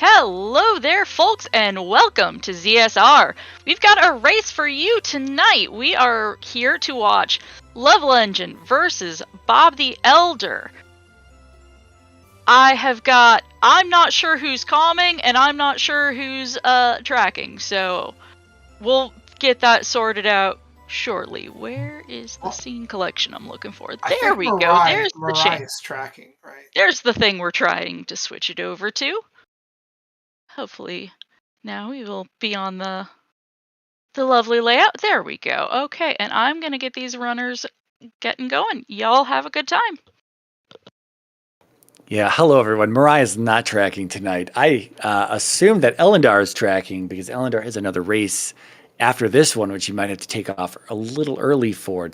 Hello there, folks, and welcome to ZSR. We've got a race for you tonight. We are here to watch levelengine versus Bob the Elder. I'm not sure who's calming, and I'm not sure who's tracking, so we'll get that sorted out shortly. Where is the scene collection I'm looking for? There we go. There's the chain. Tracking, right? There's the thing we're trying to switch it over to. Hopefully now we will be on the lovely layout. There we go. Okay, and I'm going to get these runners getting going. Y'all have a good time. Yeah, hello everyone. Mariah's not tracking tonight. I assume that Elendar is tracking because Elendar has another race after this one, which he might have to take off a little early for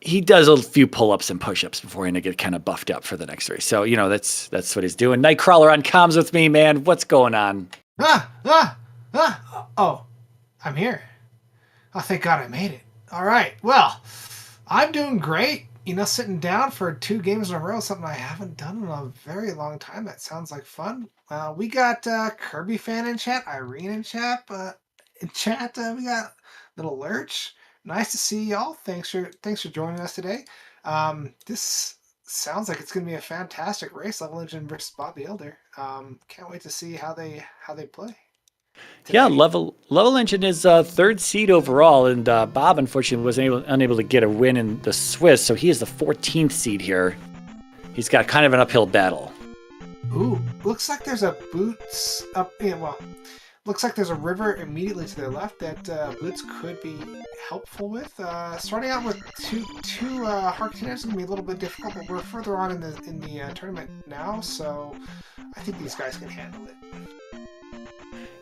he does a few pull-ups and push-ups before he's going to get kind of buffed up for the next race. So, that's what he's doing. Nightcrawler on comms with me, man. What's going on? Oh, I'm here. Oh, thank God I made it. All right. Well, I'm doing great. Sitting down for 2 games in a row, something I haven't done in a very long time. That sounds like fun. We got Kirby fan in chat, Irene in chat. We got Little Lurch. Nice to see y'all. Thanks for joining us today. This sounds like it's going to be a fantastic race, levelengine versus Bob the Elder. Can't wait to see how they play today. Yeah, levelengine is 3rd seed overall, and Bob unfortunately was unable to get a win in the Swiss, so he is the 14th seed here. He's got kind of an uphill battle. Ooh, looks like there's a Boots up. Looks like there's a river immediately to their left that Boots could be helpful with. Starting out with two hard containers is going to be a little bit difficult, but we're further on in the tournament now, so I think these guys can handle it.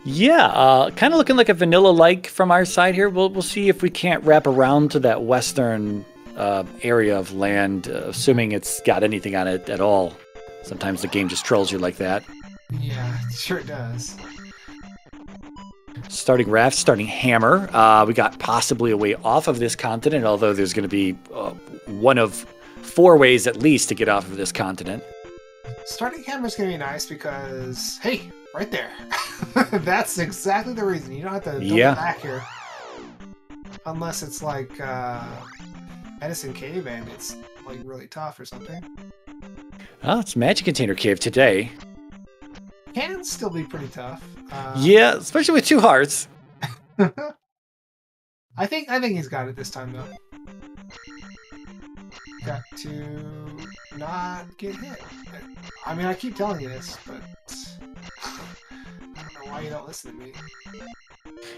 Yeah, kind of looking like a vanilla-like from our side here. We'll see if we can't wrap around to that western area of land, assuming it's got anything on it at all. Sometimes the game just trolls you like that. Yeah, it sure does. Starting raft, starting hammer. We got possibly a way off of this continent, although there's going to be one of 4 ways at least to get off of this continent. Starting hammer is going to be nice because, hey, right there. That's exactly the reason. You don't have to double back here. Unless it's like Medicine Cave and it's like really tough or something. Oh, it's Magic Container Cave today. Can still be pretty tough. Yeah, especially with 2 hearts. I think he's got it this time though. Got to not get hit. I mean, I keep telling you this, but I don't know why you don't listen to me.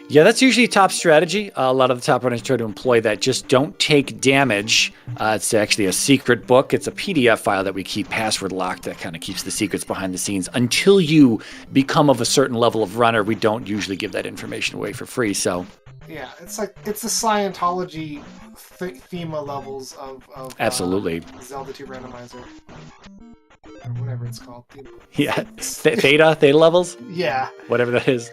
Yeah, that's usually top strategy. A lot of the top runners try to employ that. Just don't take damage. It's actually a secret book. It's a PDF file that we keep password locked that kind of keeps the secrets behind the scenes. Until you become of a certain level of runner, we don't usually give that information away for free. So yeah, it's the Scientology thema levels of absolutely Zelda 2 Randomizer. Or whatever it's called. Yeah, theta levels? Yeah. Whatever that is.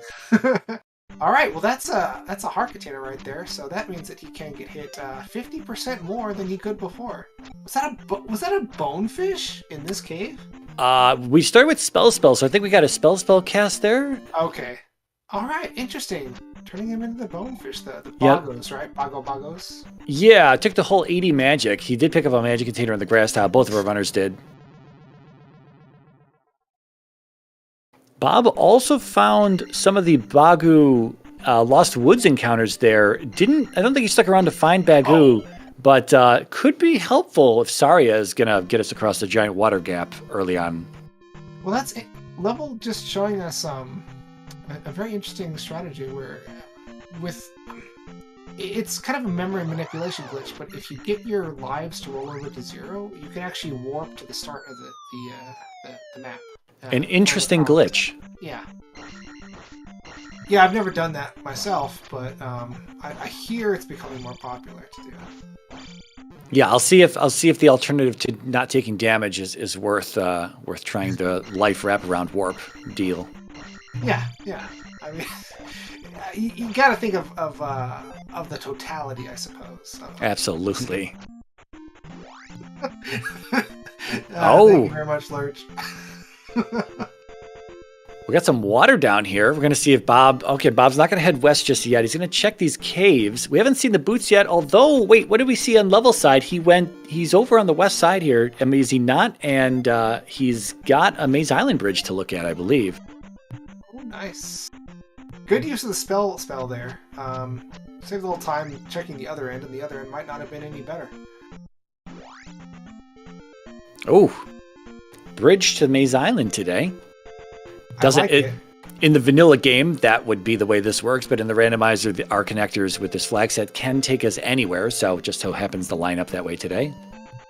All right, well that's a heart container right there, so that means that he can get hit 50% more than he could before. Was that a bonefish in this cave? We started with spell, so I think we got a spell cast there. Okay. All right, interesting. Turning him into the bonefish, the bogos, right? Bogos. Yeah, I took the whole 80 magic. He did pick up a magic container in the grass tile. Both of our runners did. Bob also found some of the Bagu Lost Woods encounters there. I don't think he stuck around to find Bagu, but could be helpful if Saria is going to get us across the giant water gap early on. Well, that's level just showing us a very interesting strategy where it's kind of a memory manipulation glitch, but if you get your lives to roll over to 0, you can actually warp to the start of the map. An interesting glitch. Yeah. Yeah, I've never done that myself, but I hear it's becoming more popular to do. Yeah, I'll see if the alternative to not taking damage is worth trying the life wraparound warp deal. Yeah. I mean, you got to think of the totality, I suppose. Absolutely. Thank you very much, Lurch. We got some water down here. We're going to see if Bob... Okay, Bob's not going to head west just yet. He's going to check these caves. We haven't seen the boots yet, although... Wait, what did we see on level side? He's over on the west side here. I mean, is he not? And he's got a Maze Island bridge to look at, I believe. Oh, nice. Good use of the spell there. Saved a little time checking the other end, and the other end might not have been any better. Oh, bridge to Maze Island today. Doesn't like it? In the vanilla game, that would be the way this works, but in the randomizer, our connectors with this flag set can take us anywhere, so just so happens to line up that way today.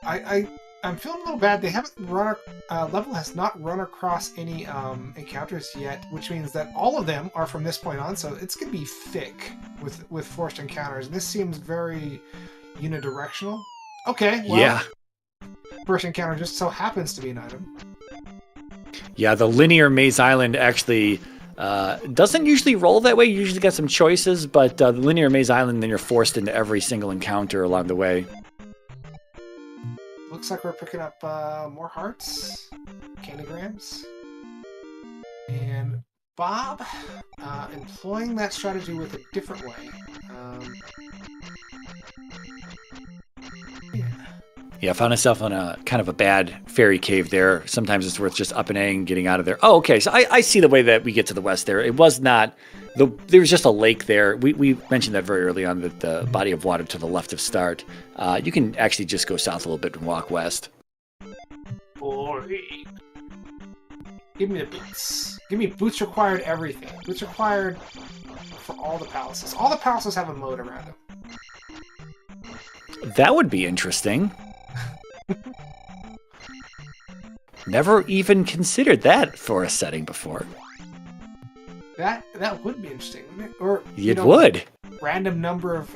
I'm feeling a little bad. They haven't run... Level has not run across any encounters yet, which means that all of them are from this point on, so it's going to be thick with forced encounters. And this seems very unidirectional. Okay, well, yeah. First encounter just so happens to be an item. Yeah, the linear Maze Island actually doesn't usually roll that way. You usually get some choices, but the linear Maze Island, then you're forced into every single encounter along the way. Looks like we're picking up more hearts, candygrams, and Bob employing that strategy with a different way. Yeah, I found myself on a kind of a bad fairy cave there. Sometimes it's worth just up and A and getting out of there. Oh, okay. So I see the way that we get to the west there. It was not... There was just a lake there. We mentioned that very early on, that the body of water to the left of start. You can actually just go south a little bit and walk west. Boy. Give me the boots. Give me boots required everything. Boots required for all the palaces. All the palaces have a moat around them. That would be interesting. Never even considered that for a setting before. That would be interesting, wouldn't it? Or it would. Random number of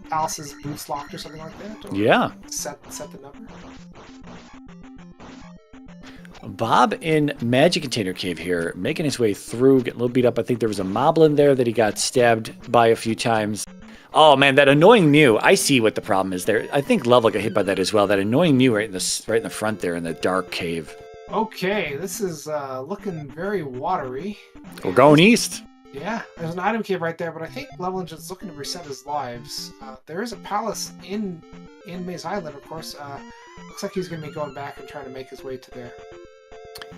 palaces boots locked or something like that. Or yeah. Set the number. Bob in Magic Container Cave here, making his way through, getting a little beat up. I think there was a moblin there that he got stabbed by a few times. Oh man, that annoying Mew. I see what the problem is there. I think Level got hit by that as well. That annoying Mew right in the front there in the dark cave. Okay, this is looking very watery. We're going east. Yeah, there's an item cave right there, but I think levelengine's looking to reset his lives. There is a palace in Maze Island, of course. Looks like he's going to be going back and trying to make his way to there.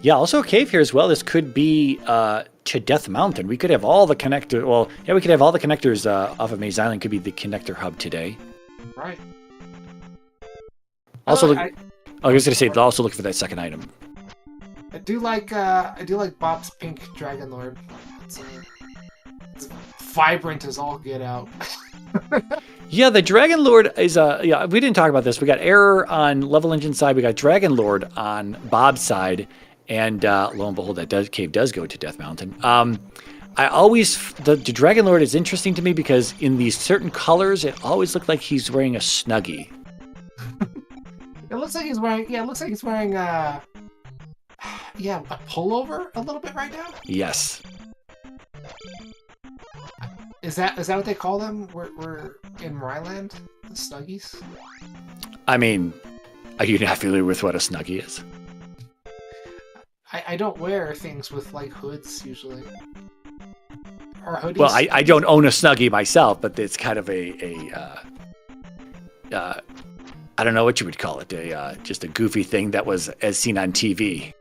Yeah, also a cave here as well. This could be to Death Mountain. We could have all the connectors. Well, yeah, we could have all the connectors off of Maze Island. Could be the connector hub today. Right. Also, I was going to say, also look for that second item. I do like Bob's pink Dragon Lord. It's vibrant as all get out. Yeah, the Dragon Lord is yeah. We didn't talk about this. We got Error on Level Engine side. We got Dragon Lord on Bob's side, and lo and behold, that cave does go to Death Mountain. I always the Dragon Lord is interesting to me because in these certain colors, it always looked like he's wearing a Snuggie. It looks like he's wearing. Yeah, it looks like he's wearing. Yeah, a pullover a little bit right now. Yes. Is that what they call them? We're in Ryland, the Snuggies. I mean, are you not familiar with what a Snuggie is? I don't wear things with like hoods usually. Or hoodies. Well, I don't own a Snuggie myself, but it's kind of I don't know what you would call it. Just a goofy thing that was as seen on TV.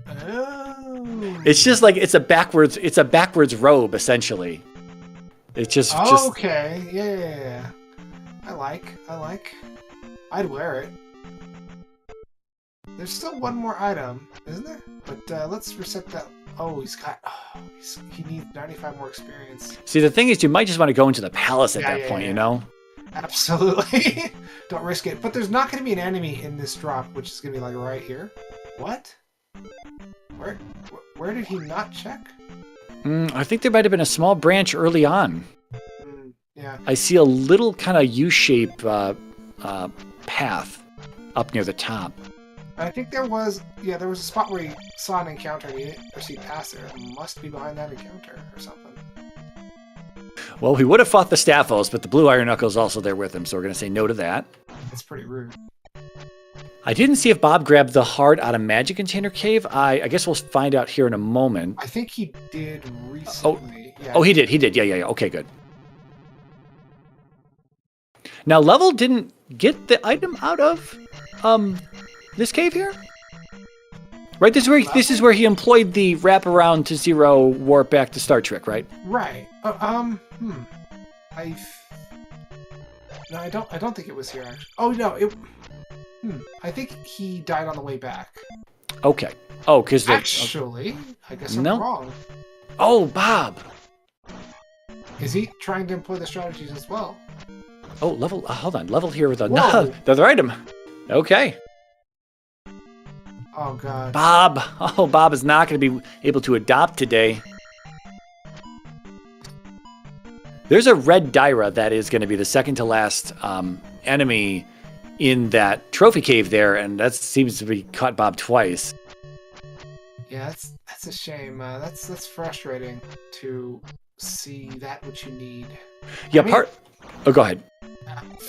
Oh. It's just like it's a backwards robe essentially. It's just okay. Yeah. I like. I'd wear it. There's still one more item, isn't there? But let's reset that. Oh, he needs 95 more experience. See, the thing is, you might just want to go into the palace at that point, you know? Absolutely. Don't risk it. But there's not going to be an enemy in this drop, which is going to be like right here. What? Where did he not check? I think there might have been a small branch early on. Yeah. I see a little kind of U-shape path up near the top. I think there was a spot where he saw an encounter and he didn't proceed past there. It must be behind that encounter or something. Well, he would have fought the Staphos, but the Blue Iron Knuckle is also there with him, so we're going to say no to that. That's pretty rude. I didn't see if Bob grabbed the heart out of Magic Container Cave. I guess we'll find out here in a moment. I think he did recently. Yeah. Oh, he did. He did. Yeah. Okay, good. Now, Level didn't get the item out of this cave here? Right, this is where he employed the wraparound to zero warp back to Star Trek, right? Right. No, I don't think it was here actually. Oh no, I think he died on the way back. Okay. Oh, because actually, I guess I'm wrong. Oh, Bob. Is he trying to employ the strategies as well? Oh, Level. Hold on, Level here with the other item. Okay. Oh God. Bob. Oh, Bob is not going to be able to adopt today. There's a red Dyra that is going to be the second to last enemy in that trophy cave there, and that seems to be caught Bob twice. Yeah, that's a shame. That's frustrating to see that what you need. Yeah, Oh, go ahead.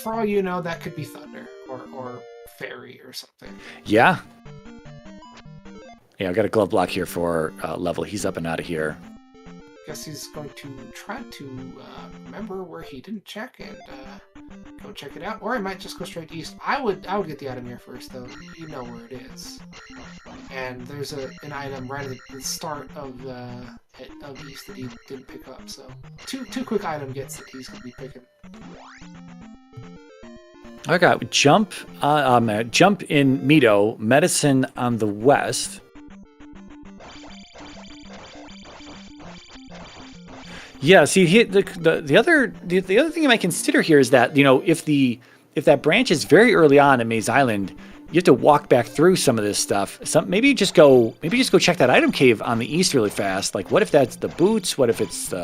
For all you know, that could be Thunder or Fairy or something. Yeah. Yeah, I got a glove block here for Level. He's up and out of here. Guess he's going to try to remember where he didn't check and go check it out, or I might just go straight east. I would get the item here first, though. You know where it is, and there's an item right at the start of east that he didn't pick up. So two quick item gets that he's going to be picking. I got jump in Meadow, medicine on the west. Yeah, see, the other thing you might consider here is that, you know, if that branch is very early on at Maze Island, you have to walk back through some of this stuff. Maybe just go check that item cave on the east really fast. Like, what if that's the boots? What if it's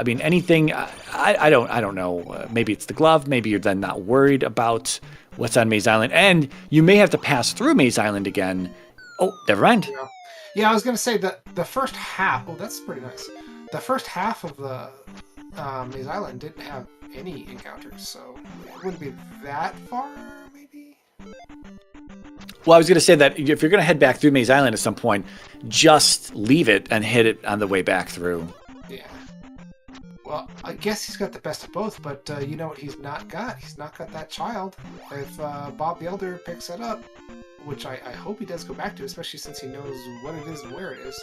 anything? I don't know. Maybe it's the glove. Maybe you're then not worried about what's on Maze Island, and you may have to pass through Maze Island again. Oh, never mind. Yeah, I was gonna say that the first half. Oh, that's pretty nice. The first half of the Maze Island didn't have any encounters, so it wouldn't be that far, maybe? Well, I was going to say that if you're going to head back through Maze Island at some point, just leave it and hit it on the way back through. Yeah. Well, I guess he's got the best of both, but you know what he's not got? He's not got that child. If Bob the Elder picks it up, which I hope he does go back to, especially since he knows what it is and where it is.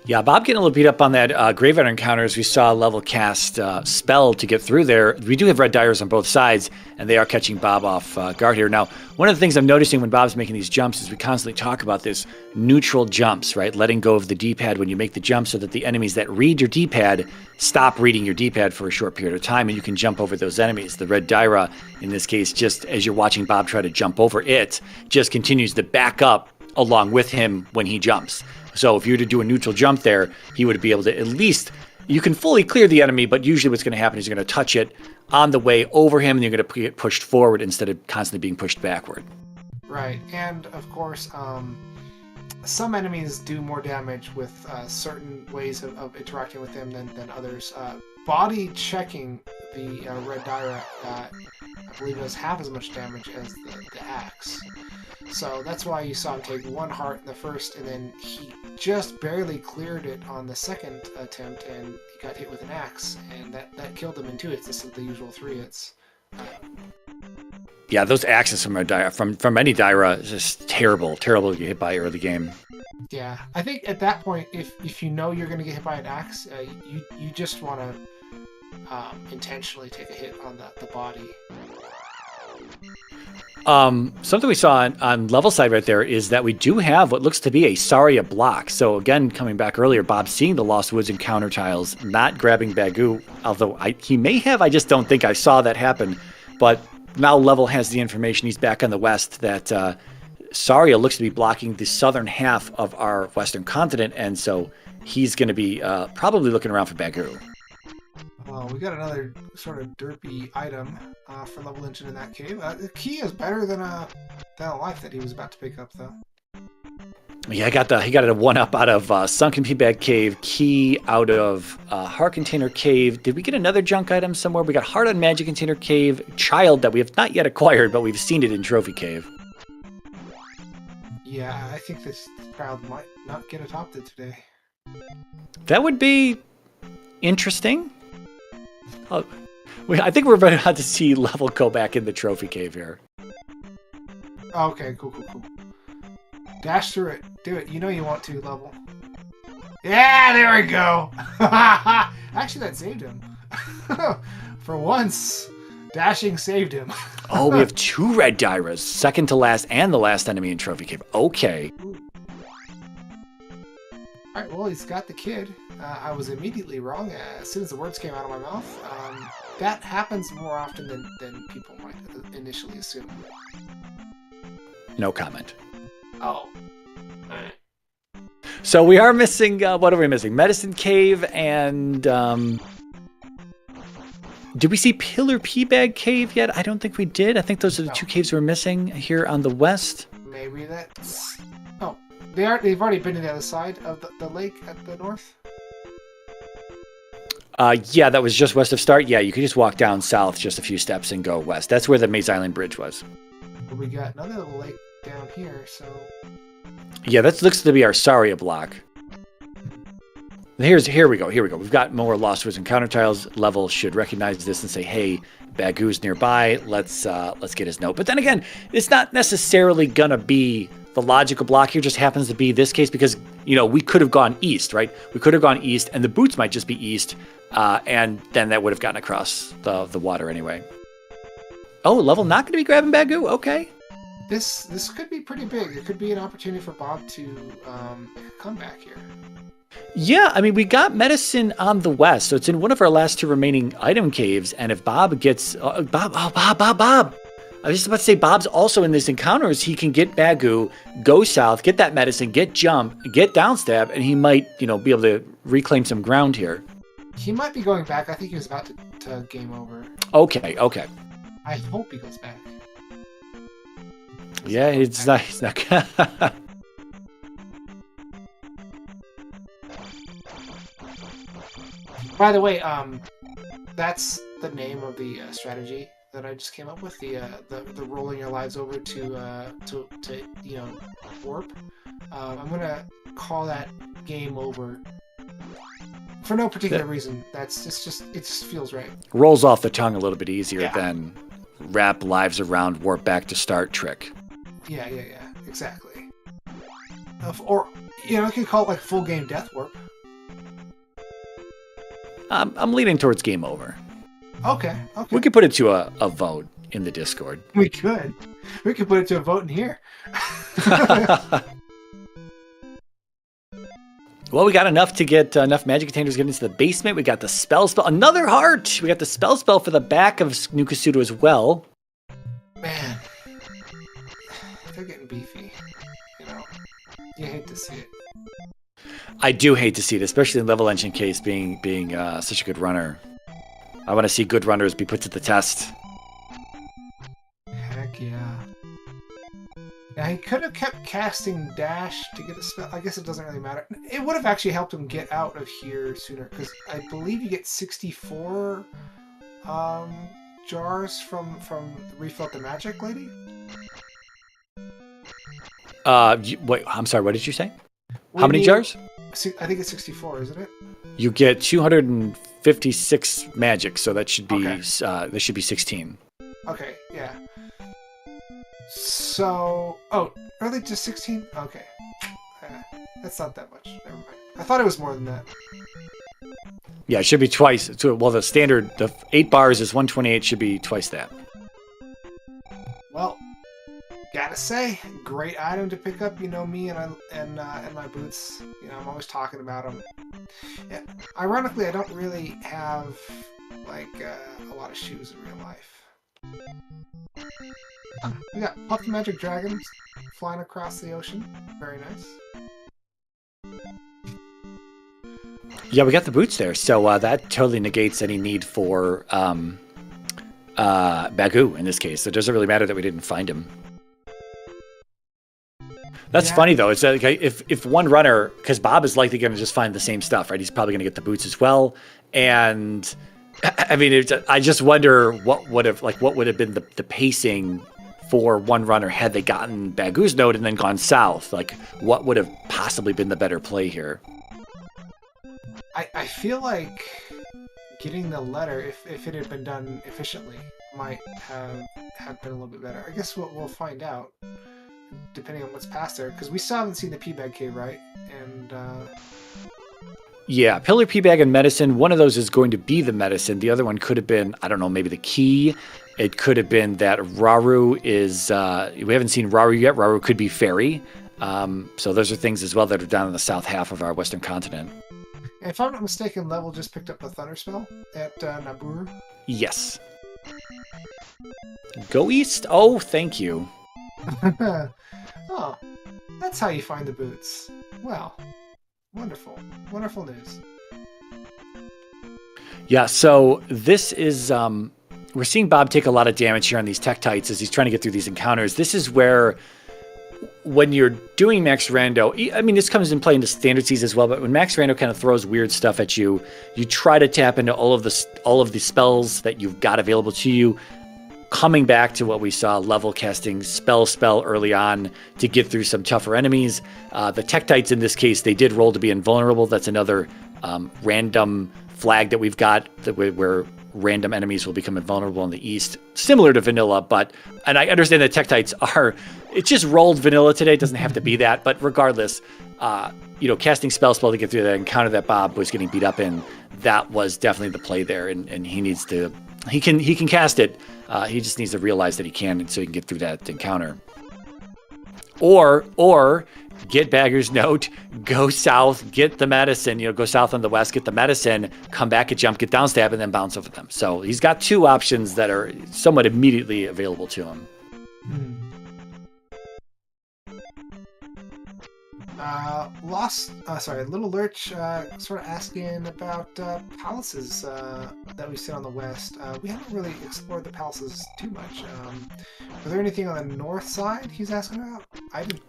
Yeah, Bob getting a little beat up on that graveyard encounters. We saw Level cast spell to get through there. We do have red Dyers on both sides, and they are catching Bob off guard here. Now, one of the things I'm noticing when Bob's making these jumps is we constantly talk about this neutral jumps, right? Letting go of the D-pad when you make the jump so that the enemies that read your D-pad stop reading your D-pad for a short period of time, and you can jump over those enemies. The red Dyra, in this case, just as you're watching Bob try to jump over it, just continues to back up along with him when he jumps. So if you were to do a neutral jump there, he would be able to at least, you can fully clear the enemy, but usually what's going to happen is you're going to touch it on the way over him, and you're going to get pushed forward instead of constantly being pushed backward. Right, and of course, some enemies do more damage with certain ways of interacting with them than others. Body checking the red Dyra, I believe, does half as much damage as the axe. So that's why you saw him take one heart in the first, and then he just barely cleared it on the second attempt, and he got hit with an axe, and that killed him in 2 hits. This is the usual 3 hits. Yeah, those axes from any Dyra is just terrible to get hit by early game. Yeah, I think at that point, if you know you're going to get hit by an axe, you just want to intentionally take a hit on the body. Something we saw on Level side right there is that we do have what looks to be a Saria block. So again, coming back earlier, Bob seeing the Lost Woods encounter tiles, not grabbing Bagu, although he may have, I just don't think I saw that happen. But now Level has the information, he's back on the west, that Saria looks to be blocking the southern half of our western continent, and so he's going to be probably looking around for Bagu. Well, we got another sort of derpy item for levelengine in that cave. The key is better than a life that he was about to pick up, though. Yeah, he got a 1-up out of Sunken Peabag Cave, key out of Heart Container Cave. Did we get another junk item somewhere? We got Heart on Magic Container Cave, Child that we have not yet acquired, but we've seen it in Trophy Cave. Yeah, I think this child might not get adopted today. That would be interesting. I think we're about to see Level go back in the Trophy Cave here. Okay, cool. Dash through it. Do it. You know you want to, Level. Yeah, there we go. Actually, that saved him. For once, dashing saved him. Oh, we have 2 red Dyras, second to last and the last enemy in Trophy Cave. Okay. Alright, well, he's got the kid. I was immediately wrong as soon as the words came out of my mouth. That happens more often than people might initially assume. No comment. Oh. Alright. So we are missing, what are we missing? Medicine Cave and, did we see Pillar Peabag Cave yet? I don't think we did. I think those are the 2 caves we're missing here on the west. Maybe that's... Oh, they've already been to the other side of the lake at the north? Yeah, that was just west of Start. Yeah, you could just walk down south just a few steps and go west. That's where the Maze Island Bridge was. But we got another little lake down here, so... Yeah, that looks to be our Saria block. Here we go. We've got more Lost Woods encounter tiles. Level should recognize this and say, "Hey, Bagoo's nearby. Let's get his note." But then again, it's not necessarily gonna be the logical block here. Just happens to be this case because we could have gone east, right? We could have gone east, and the boots might just be east, and then that would have gotten across the water anyway. Oh, Level not going to be grabbing Bagoo. Okay. This could be pretty big. It could be an opportunity for Bob to make a comeback here. Yeah, I mean, we got medicine on the west, so it's in one of our last 2 remaining item caves. And if Bob gets Bob, I was just about to say Bob's also in this encounters. He can get Bagoo, go south, get that medicine, get jump, get downstab, and he might, be able to reclaim some ground here. He might be going back. I think he was about to game over. Okay. I hope he goes back. Yeah, he's not. By the way, that's the name of the strategy that I just came up with. The rolling your lives over to warp. I'm gonna call that game over for no particular reason. It just feels right. Rolls off the tongue a little bit easier than wrap lives around warp back to start trick. Yeah, exactly. Or you can call it like full game death warp. I'm leaning towards game over. Okay. We could put it to a vote in the Discord. We could put it to a vote in here. Well, we got enough to get enough magic containers to get into the basement. We got the spell. Another heart. We got the spell for the back of New Kasuto as well. Man, they're getting beefy. You hate to see it. I do hate to see it, especially in Level Engine case being such a good runner. I want to see good runners be put to the test. Heck yeah. Now, he could have kept casting Dash to get a spell. I guess it doesn't really matter. It would have actually helped him get out of here sooner, because I believe you get 64 jars from Refill the Magic Lady? Wait, I'm sorry, what did you say? How many jars? I think it's 64, isn't it? You get 256 magic, so that should be that should be 16. Okay, yeah. So, are they just 16? Okay. That's not that much. Never mind. I thought it was more than that. Yeah, it should be twice. Well, the standard, the 8 bars is 128, should be twice that. Well, gotta say, great item to pick up. Me and my boots. I'm always talking about them. Yeah, ironically, I don't really have a lot of shoes in real life. We got Puffy Magic Dragons flying across the ocean. Very nice. Yeah, we got the boots there, so that totally negates any need for Bagoo in this case. It doesn't really matter that we didn't find him. That's funny though. It's like if one runner, because Bob is likely going to just find the same stuff, right? He's probably going to get the boots as well. And I mean, I just wonder what would have been the pacing for one runner had they gotten Bagoo's note and then gone south. Like, what would have possibly been the better play here? I feel like getting the letter, if it had been done efficiently, might have been a little bit better. I guess we'll find out, depending on what's past there, because we still haven't seen the P-Bag Cave, right? And yeah, Pillar, P-Bag, and Medicine. One of those is going to be the medicine. The other one could have been, I don't know, maybe the key. It could have been that Raru is, we haven't seen Raru yet. Raru could be fairy. So those are things as well that are down in the south half of our western continent. And if I'm not mistaken, Level just picked up the Thunder Spell at Naburu. Yes. Go east? Oh, thank you. Oh, that's how you find the boots. Well, wonderful. Wonderful news. Yeah, so this is... we're seeing Bob take a lot of damage here on these Tektites as he's trying to get through these encounters. This is where, when you're doing Max Rando, I mean, this comes in play into Standard Seas as well, but when Max Rando kind of throws weird stuff at you, you try to tap into all of the spells that you've got available to you, coming back to what we saw, level casting spell early on to get through some tougher enemies. The Tektites in this case, they did roll to be invulnerable. That's another random flag that we've got where random enemies will become invulnerable in the east, similar to vanilla, and I understand that Tektites it's just rolled vanilla today. It doesn't have to be that, but regardless, casting spell to get through that encounter that Bob was getting beat up in, that was definitely the play there, and he can cast it. He just needs to realize that he can, and so he can get through that encounter. Or get Bagger's note, go south, get the medicine, go south on the west, get the medicine, come back and jump, get down stab, and then bounce over them. So he's got two options that are somewhat immediately available to him. Little Lurch sort of asking about palaces that we see on the west. We haven't really explored the palaces too much. Was there anything on the north side he's asking about?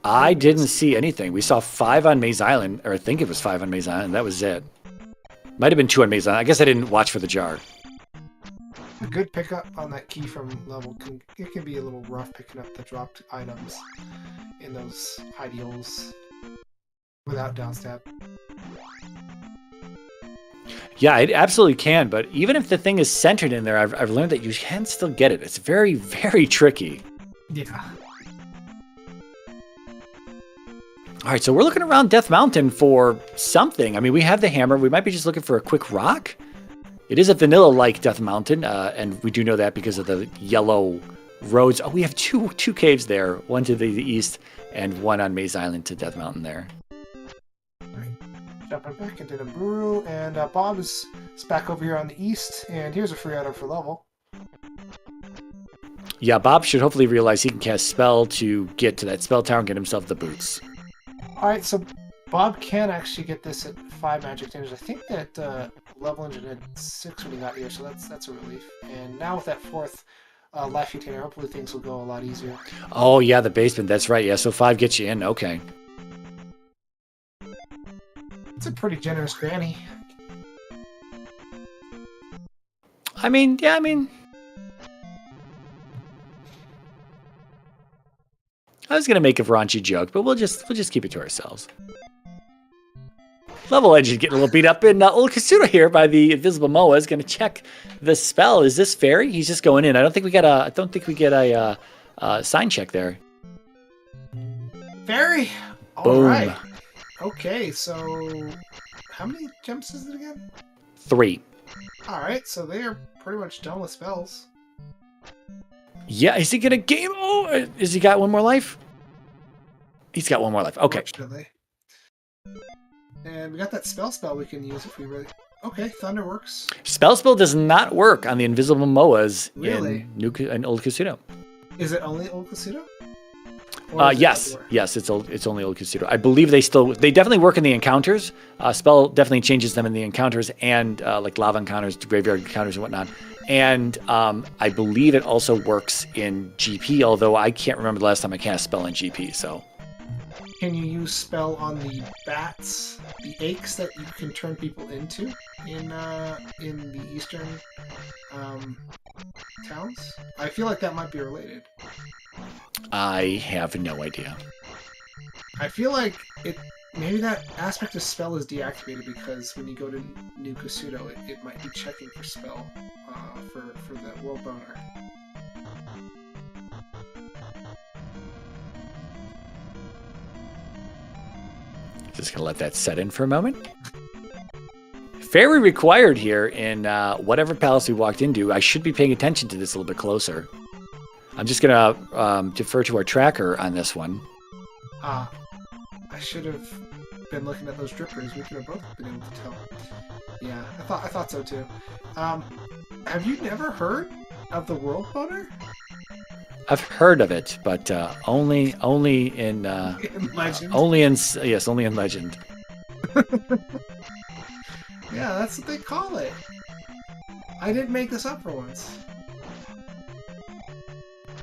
I didn't see anything. We saw 5 on Maze Island, or I think it was 5 on Maze Island. That was it. Might have been 2 on Maze Island. I guess I didn't watch for the jar. A good pickup on that key from Level can be a little rough picking up the dropped items in those hidey holes without downstab. Yeah, it absolutely can, but even if the thing is centered in there, I've learned that you can still get it. It's very, very tricky. Yeah. All right, so we're looking around Death Mountain for something. I mean, we have the hammer. We might be just looking for a quick rock. It is a vanilla-like Death Mountain, and we do know that because of the yellow roads. Oh, we have two caves there, one to the east and one on Maze Island to Death Mountain there. Jumping back into Naburu, and Bob is back over here on the east, and here's a free item for Level. Yeah, Bob should hopefully realize he can cast Spell to get to that spell tower and get himself the boots. Alright, so Bob can actually get this at 5 magic damage. I think that levelengine had 6 when he got here, so that's a relief. And now with that 4th life container, hopefully things will go a lot easier. Oh yeah, the basement, that's right. Yeah, so 5 gets you in, okay. It's a pretty generous granny. I mean... I was going to make a raunchy joke, but we'll just keep it to ourselves. Level Engine getting a little beat up, and old Kasuda here by the Invisible Moa is going to check the spell. Is this fairy? He's just going in. I don't think we get a sign check there. Fairy. All right. Okay, so how many jumps is it again? 3. All right, so they are pretty much done with spells. Yeah, is he gonna game? Oh, has he got one more life? He's got one more life. Okay. And we got that spell we can use if we really... Okay, Thunder works. Spell does not work on the Invisible Moas really? in Old Kasuda. Is it only Old Kasuda? Yes, it's only Old Kasuda. I believe they definitely work in the encounters. Spell definitely changes them in the encounters and like lava encounters, graveyard encounters, and whatnot. And I believe it also works in GP, although I can't remember the last time I cast Spell in GP. So Can you use spell on the bats, the aches that you can turn people into in the eastern towns? I feel like that might be related. I have no idea. I feel like maybe that aspect of spell is deactivated because when you go to New Kasuto, it might be checking for spell for the world boner. Just gonna let that set in for a moment. Fairy required here in whatever palace we walked into. I should be paying attention to this a little bit closer. I'm just gonna defer to our tracker on this one. I should have been looking at those drippers. We could have both been able to tell. Yeah, I thought so too. Have you never heard of the world boner? I've heard of it, but only in Legend. only in legend. Yeah, that's what they call it. I didn't make this up for once.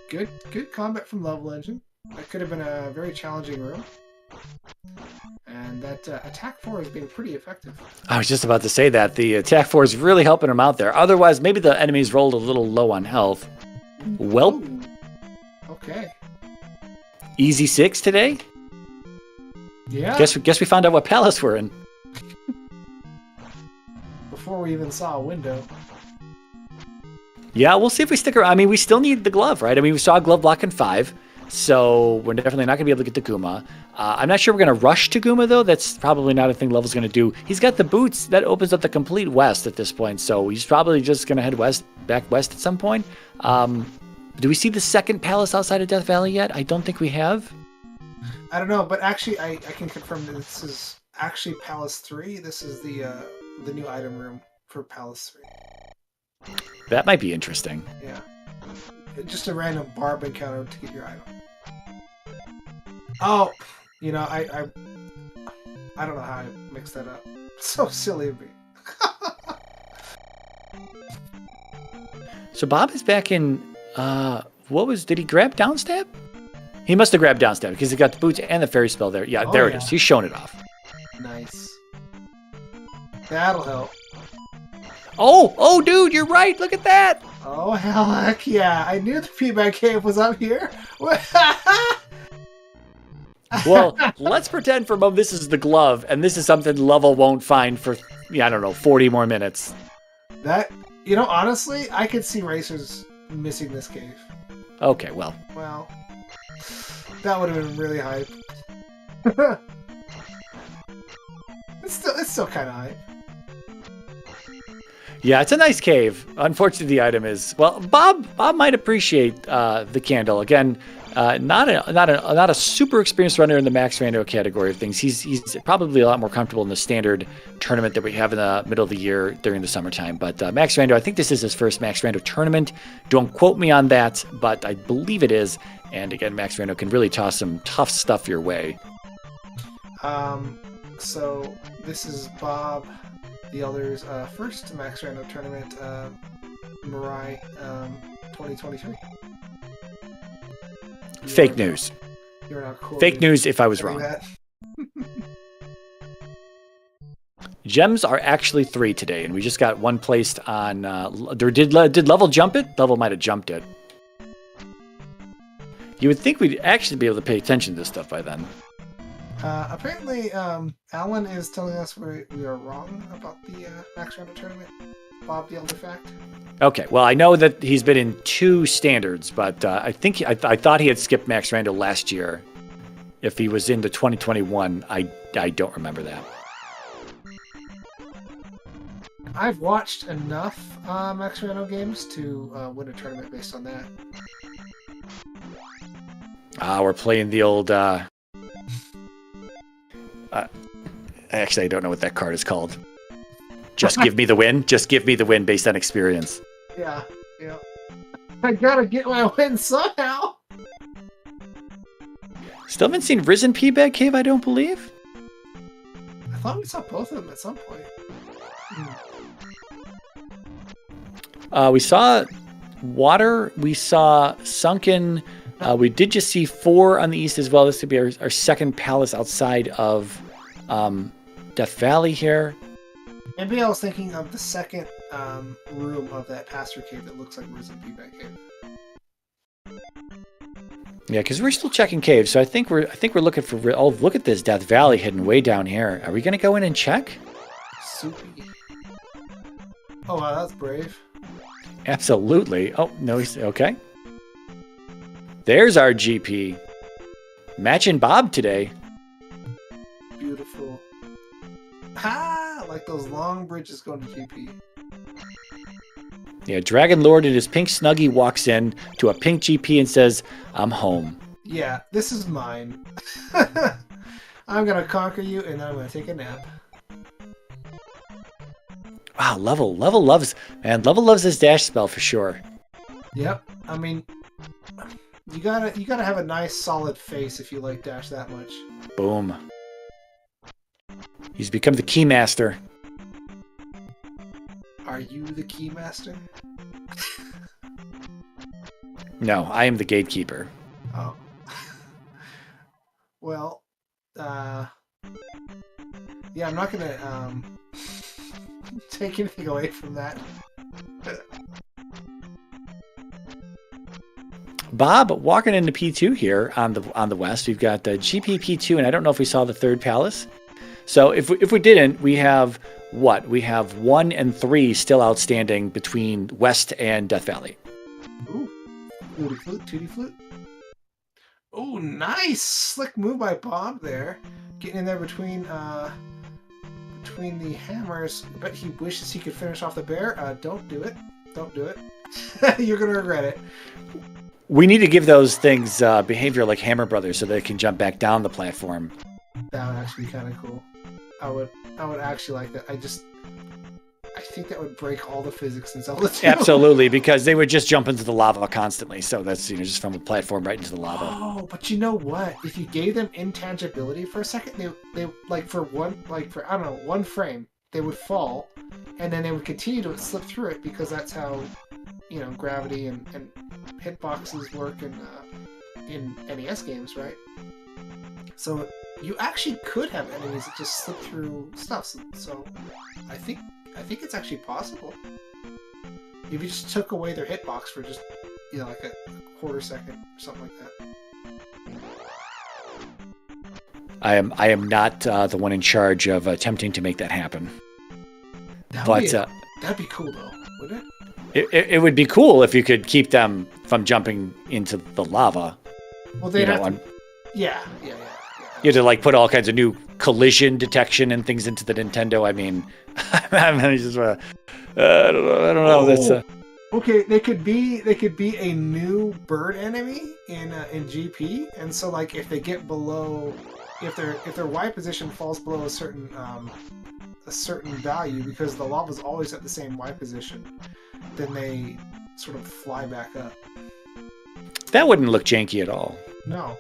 Good combat from levelengine. That could have been a very challenging room. And that attack 4 has been pretty effective. I was just about to say that. The attack 4 is really helping him out there. Otherwise, maybe the enemies rolled a little low on health. Well, Ooh. Okay. easy 6 today? Yeah. Guess we found out what palace we're in. Before we even saw a window. Yeah, we'll see if we stick around. I mean, we still need the glove, right? I mean, we saw a glove block in 5, so we're definitely not going to be able to get to Guma. I'm not sure we're going to rush to Guma, though. That's probably not a thing Level's going to do. He's got the boots. That opens up the complete west at this point, so he's probably just going to head back west at some point. Do we see the second palace outside of Death Valley yet? I don't think we have. I don't know, but actually I can confirm that this is actually Palace 3. This is the new item room for Palace 3. That might be interesting. Yeah. Just a random barb encounter to get your item. Oh, you know, I don't know how I mixed that up. So silly of me. So Bob is back in, did he grab downstab? He must have grabbed downstab because he got the boots and the fairy spell there. Yeah, there it is. He's showing it off. Nice. That'll help. Oh, dude, you're right. Look at that. Oh, heck yeah. I knew the feedback cave was up here. Well, let's pretend for a moment this is the glove, and this is something Level won't find for, 40 more minutes. Honestly, I could see racers missing this cave. Okay, well. Well, that would have been really hype. It's still kind of hype. Yeah, it's a nice cave. Unfortunately, the item is, well, Bob might appreciate the candle. Again, not a super experienced runner in the Max Rando category of things. He's probably a lot more comfortable in the standard tournament that we have in the middle of the year during the summertime. But Max Rando, I think this is his first Max Rando tournament. Don't quote me on that, but I believe it is. And again, Max Rando can really toss some tough stuff your way. So this is Bob the Elder's first Max Rando tournament, Mirai 2023. Fake news. You're not cool. Fake news if I was wrong. Gems are actually 3 today, and we just got one placed on... Did Level jump it? Level might have jumped it. You would think we'd actually be able to pay attention to this stuff by then. Apparently, Alan is telling us we are wrong about the Max Rando tournament. Bob the Elder fact. Okay, well, I know that he's been in 2 standards, but I think I thought he had skipped Max Rando last year. If he was into 2021, I don't remember that. I've watched enough Max Rando games to win a tournament based on that. We're playing the old... actually, I don't know what that card is called. Just give me the win. Just give me the win based on experience. Yeah. I gotta get my win somehow. Still haven't seen Risen P-Bag Cave, I don't believe. I thought we saw both of them at some point. We saw water. We saw sunken We did just see 4 on the east as well. This could be our second palace outside of Death Valley here. Maybe I was thinking of the second room of that pasture cave that looks like Risen Feedback Cave. Yeah, because we're still checking caves, so I think we're looking for. Oh, look at this Death Valley hidden way down here. Are we gonna go in and check? Soupy. Oh wow, that's brave. Absolutely. Oh no, he's okay. There's our GP. Matching Bob today. Beautiful. Ha! Like those long bridges going to GP. Yeah, Dragon Lord in his pink Snuggie walks in to a pink GP and says, "I'm home." Yeah, this is mine. I'm gonna conquer you, and then I'm gonna take a nap. Wow, Level loves his dash spell for sure. Yep. I mean, you gotta have a nice solid face if you like dash that much. Boom. He's become the keymaster. Are you the keymaster? No, I am the gatekeeper. Oh. Well, yeah, I'm not gonna take anything away from that. Bob, walking into P2 here on the west, we've got the GP P2, and I don't know if we saw the third palace. So if we didn't, we have what? We have 1 and 3 still outstanding between West and Death Valley. Ooh, Tutti Flute, Tutti Flute. Oh, nice! Slick move by Bob there. Getting in there between the hammers. I bet he wishes he could finish off the bear. Don't do it. Don't do it. You're going to regret it. We need to give those things behavior like Hammer Brothers so they can jump back down the platform. That would actually be kind of cool. I would actually like that. I think that would break all the physics in Zelda 2. Absolutely, because they would just jump into the lava constantly. So that's just from a platform right into the lava. Oh, but you know what? If you gave them intangibility for a second, they like for I don't know, 1 frame, they would fall, and then they would continue to slip through it because that's how gravity and hitboxes work in NES games, right? So you actually could have enemies that just slip through stuff. So I think it's actually possible. If you just took away their hitbox for just like a quarter second or something like that. I am not the one in charge of attempting to make that happen. That'd be cool though, wouldn't it? It would be cool if you could keep them from jumping into the lava. Well, they'd have to. Yeah. You had to put all kinds of new collision detection and things into the Nintendo. I mean, I don't know. Oh, That's okay. They could be a new bird enemy in GP, and so if they get below, if their Y position falls below a certain value, because the lava's always at the same Y position, then they sort of fly back up. That wouldn't look janky at all. No.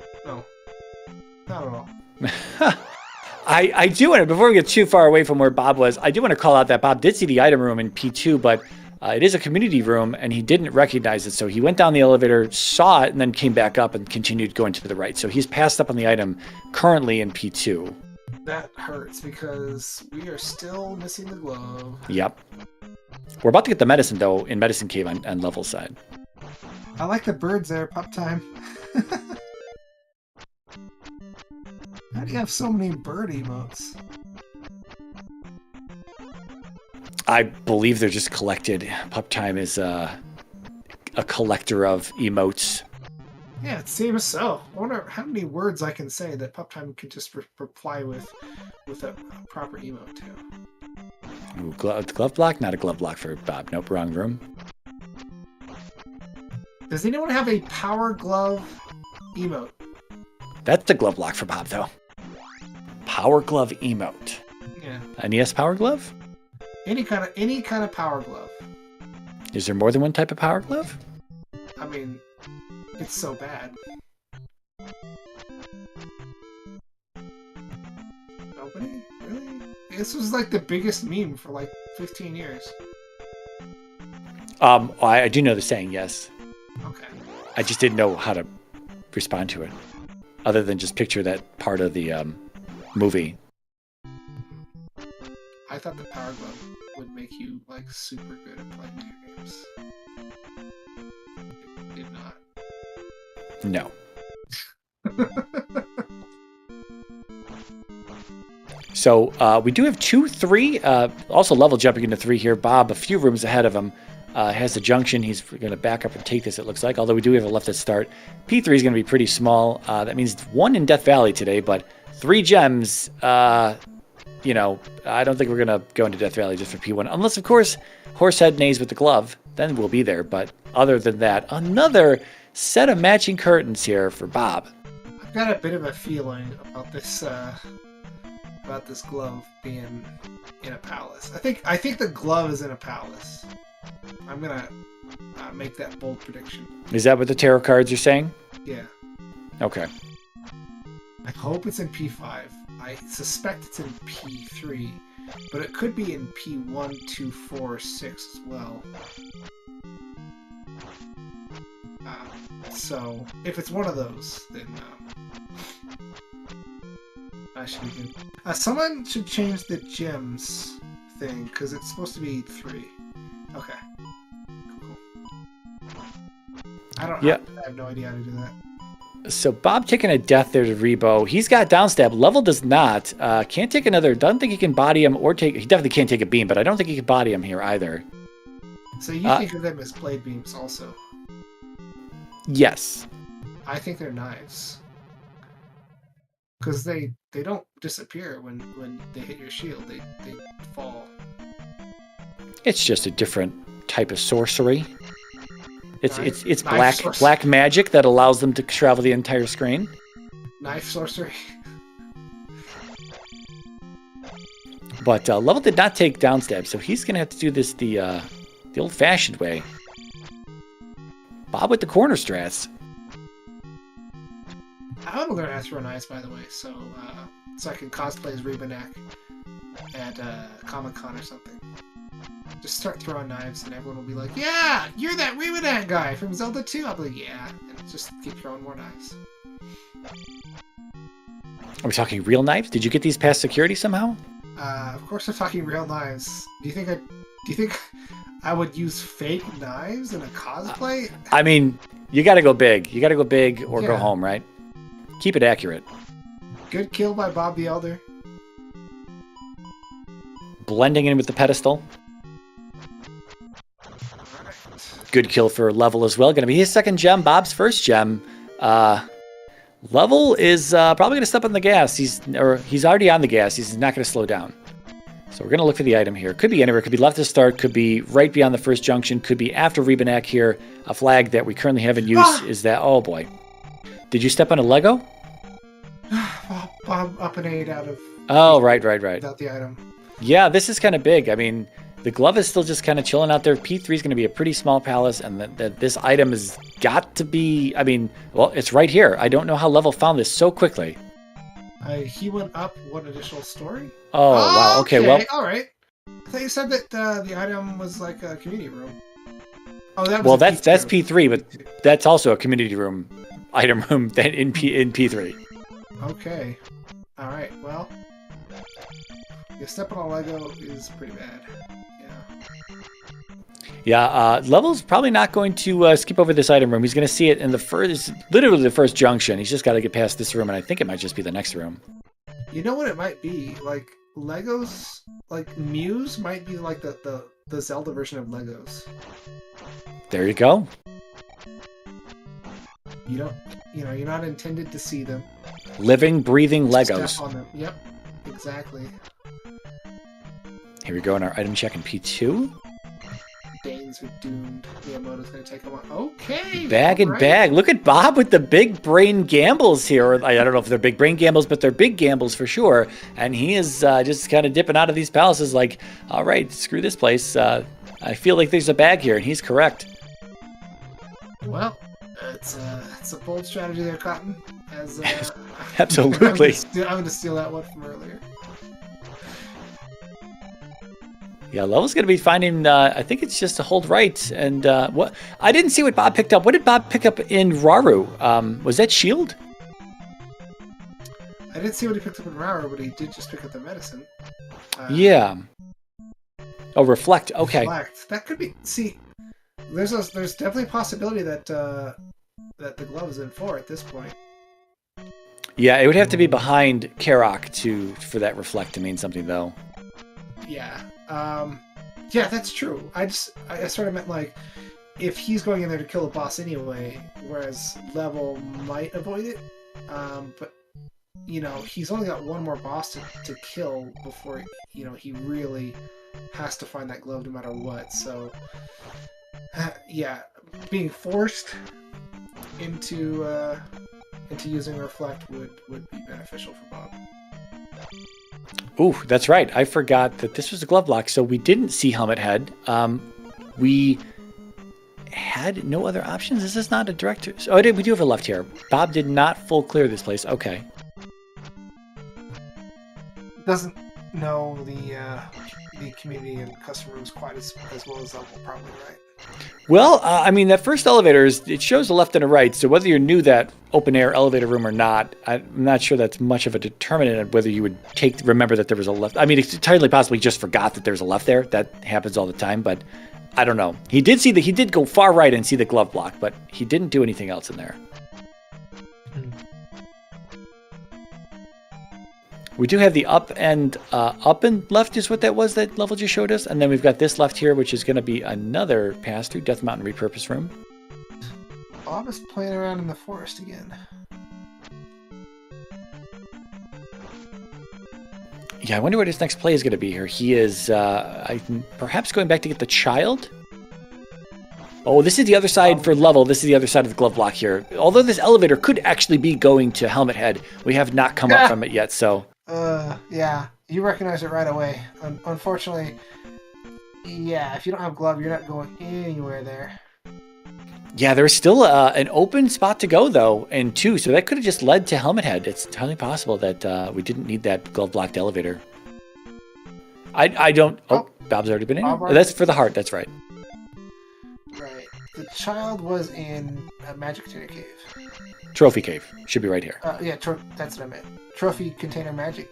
Not at all. I do want to, before we get too far away from where Bob was, I do want to call out that Bob did see the item room in P2, but it is a community room, and he didn't recognize it. So he went down the elevator, saw it, and then came back up and continued going to the right. So he's passed up on the item currently in P2. That hurts because we are still missing the glove. Yep. We're about to get the medicine, though, in Medicine Cave on level side. I like the birds there, pup time. How do you have so many bird emotes? I believe they're just collected. Pup Time is a collector of emotes. Yeah, it seems so. I wonder how many words I can say that Pup Time can just reply with a proper emote to. Ooh, glove block? Not a glove block for Bob. Nope, wrong room. Does anyone have a power glove emote? That's the glove block for Bob, though. Power glove emote. Yeah. NES power glove? Any kind of power glove. Is there more than one type of power glove? I mean, it's so bad. Nobody? Really? This was the biggest meme for 15 years. I do know the saying, yes. Okay. I just didn't know how to respond to it, other than just picture that part of the movie. I thought the Power Glove would make you like super good at playing video games. It did not. No. So we do have 2, 3. Also level jumping into 3 here. Bob, a few rooms ahead of him, has the junction. He's going to back up and take this, it looks like. Although we do have a left at start. P3 is going to be pretty small. That means 1 in Death Valley today, but 3 gems. You know, I don't think we're going to go into Death Valley just for P1. Unless, of course, Horsehead nays with the glove. Then we'll be there. But other than that, another set of matching curtains here for Bob. I've got a bit of a feeling about this glove being in a palace. I think the glove is in a palace. I'm gonna make that bold prediction. Is that what the tarot cards are saying? Yeah. Okay. I hope it's in P5. I suspect it's in P3, but it could be in P1, 2, 4, 6 as well. So if it's one of those, then I should be good. Someone should change the gems thing because it's supposed to be 3. Okay. Cool. I have no idea how to do that. So Bob taking a death there to Rebo. He's got downstab. Level does not. Can't take another. Doesn't think he can body him or take. He definitely can't take a beam, but I don't think he can body him here either. So you think of them as blade beams also? Yes. I think they're knives. Because they don't disappear when they hit your shield. They fall. It's just a different type of sorcery. It's Knife black magic that allows them to travel the entire screen. Knife sorcery. But Level did not take downstab, so he's gonna have to do this the old-fashioned way. Bob with the corner strats. I'm gonna learn how to throw knives, by the way, so I can cosplay as Rebanak at Comic-Con or something. Just start throwing knives and everyone will be like, yeah, you're that Rebanak guy from Zelda 2. I'll be like, yeah, and just keep throwing more knives. Are we talking real knives? Did you get these past security somehow? Of course I'm talking real knives. Do you think I would use fake knives in a cosplay? I mean, you gotta go big. You gotta go big or go home, right? Keep it accurate. Good kill by Bob the Elder. Blending in with the pedestal. Good kill for Level as well. Going to be his second gem, Bob's first gem. Level is probably going to step on the gas. He's already on the gas. He's not going to slow down. So we're going to look for the item here. Could be anywhere. Could be left to start. Could be right beyond the first junction. Could be after Rebanak here. A flag that we currently have in use is that. Oh boy. Did you step on a Lego? Bob up an 8 out of. Oh, right. Without the item. Yeah, this is kind of big. I mean, the glove is still just kind of chilling out there. P3 is going to be a pretty small palace, and this item has got to be, I mean, well, it's right here. I don't know how Level found this so quickly. He went up one additional story? Oh, wow. Okay, well. All right. I thought you said that the item was like a community room. Oh, that was well, that's P3, but that's also a community room, item room that in P3. Okay. All right, well. Yeah, stepping on a Lego is pretty bad. Yeah, Level's probably not going to skip over this item room. He's going to see it in literally the first junction. He's just got to get past this room, and I think it might just be the next room. You know what it might be? Like, Legos, like, Muse might be like the Zelda version of Legos. There you go. You're not intended to see them. Living, breathing Legos. Step on them. Yep, exactly. Here we go in our item check in P2. Danes are doomed. Miyamoto's going to take them on. Okay. Bag and bag. Look at Bob with the big brain gambles here. I don't know if they're big brain gambles, but they're big gambles for sure. And he is just kind of dipping out of these palaces like, all right, screw this place. I feel like there's a bag here, and he's correct. Well, it's a bold strategy there, Cotton. Absolutely. I'm going to steal that one from earlier. Yeah, Level's going to be finding, I think it's just a hold right. And what I didn't see what Bob picked up. What did Bob pick up in Raru? Was that shield? I didn't see what he picked up in Raru, but he did just pick up the medicine. Yeah. Oh, reflect. Okay. Reflect. That could be. See, there's definitely a possibility that that the glove is in 4 at this point. Yeah, it would have to be behind Karok for that reflect to mean something, though. Yeah. Yeah, that's true. I sort of meant like if he's going in there to kill a boss anyway, whereas Level might avoid it. But he's only got one more boss to kill before he really has to find that glove no matter what. So yeah, being forced into using reflect would be beneficial for Bob. Ooh, that's right. I forgot that this was a glove block, so we didn't see Helmet Head. We had no other options. Is this not a direct? Oh, we do have a left here. Bob did not full clear this place. Okay. Doesn't know the community and custom rooms quite as well as Zelda, probably, right? Well, I mean, that first elevator, it shows a left and a right, so whether you knew that open air elevator room or not, I'm not sure that's much of a determinant of whether you would remember that there was a left. I mean, it's entirely possible he just forgot that there's a left there. That happens all the time, but I don't know. He did go far right and see the glove block, but he didn't do anything else in there. We do have the up and left is what that was that Level just showed us. And then we've got this left here, which is going to be another pass through Death Mountain repurpose room. Bob is playing around in the forest again. Yeah, I wonder what his next play is going to be here. He is perhaps going back to get the child. Oh, this is the other side for Level. This is the other side of the glove block here. Although this elevator could actually be going to Helmet Head, we have not come up from it yet, so... Yeah, you recognize it right away. Unfortunately, yeah, if you don't have glove, you're not going anywhere there. Yeah, there's still an open spot to go, though, and 2, so that could have just led to Helmet Head. It's entirely possible that we didn't need that glove-blocked elevator. I don't... Oh, Bob's already been in here? Oh, that's for the heart, that's right. Right. The child was in a Magic Container Cave. Trophy Cave. Should be right here. Yeah, that's what I meant. Trophy Container Magic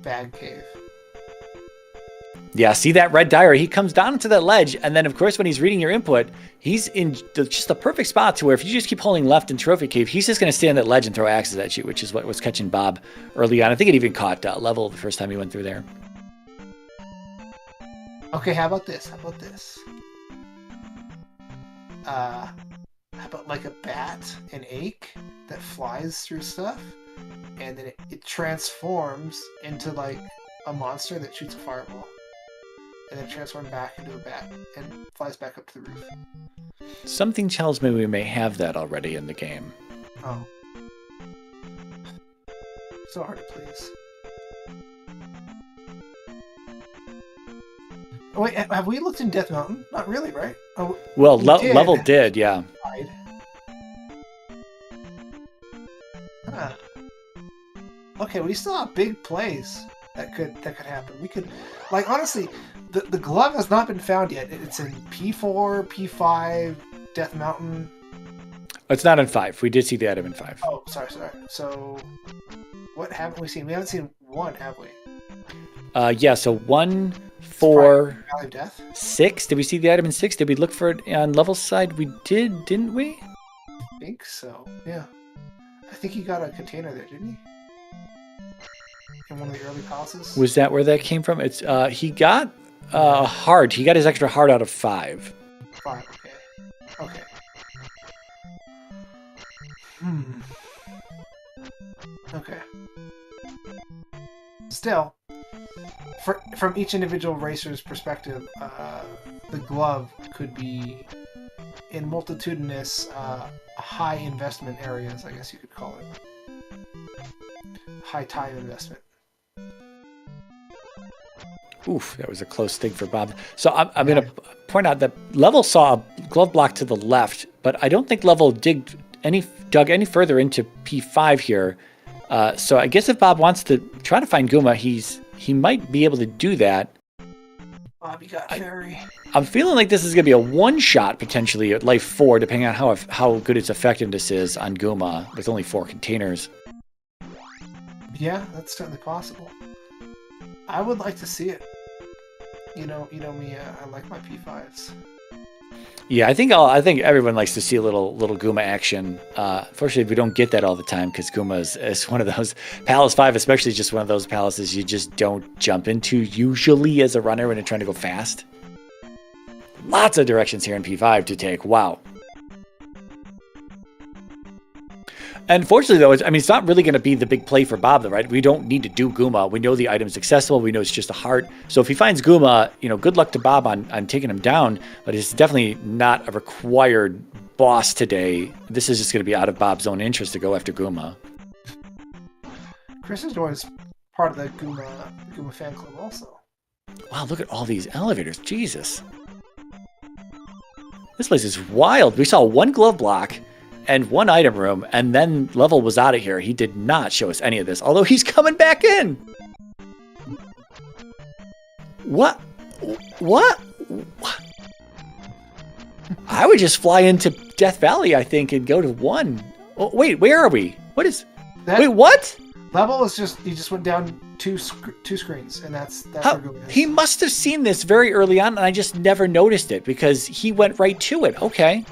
Bag Cave. Yeah, see that red diary? He comes down into that ledge, and then, of course, when he's reading your input, he's in just the perfect spot to where if you just keep holding left in Trophy Cave, he's just going to stand on that ledge and throw axes at you, which is what was catching Bob early on. I think it even caught Level the first time he went through there. Okay, how about this? How about like a bat, an ache that flies through stuff, and then it transforms into like a monster that shoots a fireball, and then transforms back into a bat and flies back up to the roof. Something tells me we may have that already in the game. Oh. So hard to please. Oh, wait, have we looked in Death Mountain? Not really, right? Oh, well, Level did, yeah. Huh. Okay, we still have big plays that could happen. We could, like, honestly, the glove has not been found yet. It's in P4, P5, Death Mountain. It's not in 5. We did see the item in 5. Oh, sorry. So, what haven't we seen? We haven't seen 1, have we? Yeah, so 1, 4, Valley of Death. 6. Did we see the item in 6? Did we look for it on Level's side? We did, didn't we? I think so, yeah. I think he got a container there, didn't he? In one of the early palaces? Was that where that came from? It's he got a heart. He got his extra heart out of 5. 5, okay. Okay. Still, from each individual racer's perspective, the glove could be in multitudinous high investment areas, I guess you could call it. High time investment. Oof, that was a close thing for Bob. So I'm going to point out that Level saw a glove block to the left, but I don't think Level dug any further into P5 here. So I guess if Bob wants to try to find Guma, he might be able to do that. Bobby got fairy. I'm feeling like this is going to be a one-shot potentially at life 4, depending on how good its effectiveness is on Guma with only 4 containers. Yeah, that's certainly possible. I would like to see it. You know me. I like my P5s. Yeah, I think everyone likes to see a little Guma action. Fortunately, we don't get that all the time because Guma is one of those Palace 5, especially just one of those palaces you just don't jump into usually as a runner when you're trying to go fast. Lots of directions here in P5 to take. Wow. Unfortunately, though, it's not really going to be the big play for Bob, though, right? We don't need to do Guma. We know the item's accessible. We know it's just a heart. So if he finds Guma, good luck to Bob on taking him down. But it's definitely not a required boss today. This is just going to be out of Bob's own interest to go after Guma. Chris is always part of the Guma fan club also. Wow, look at all these elevators. Jesus. This place is wild. We saw 1 glove block and 1 item room, and then Level was out of here. He did not show us any of this, although he's coming back in. What? I would just fly into Death Valley, I think, and go to 1. Oh, wait, where are we? What is... Wait, what? Level was he just went down two screens, and that's where Guma is. He must have seen this very early on, and I just never noticed it, because he went right to it. Okay.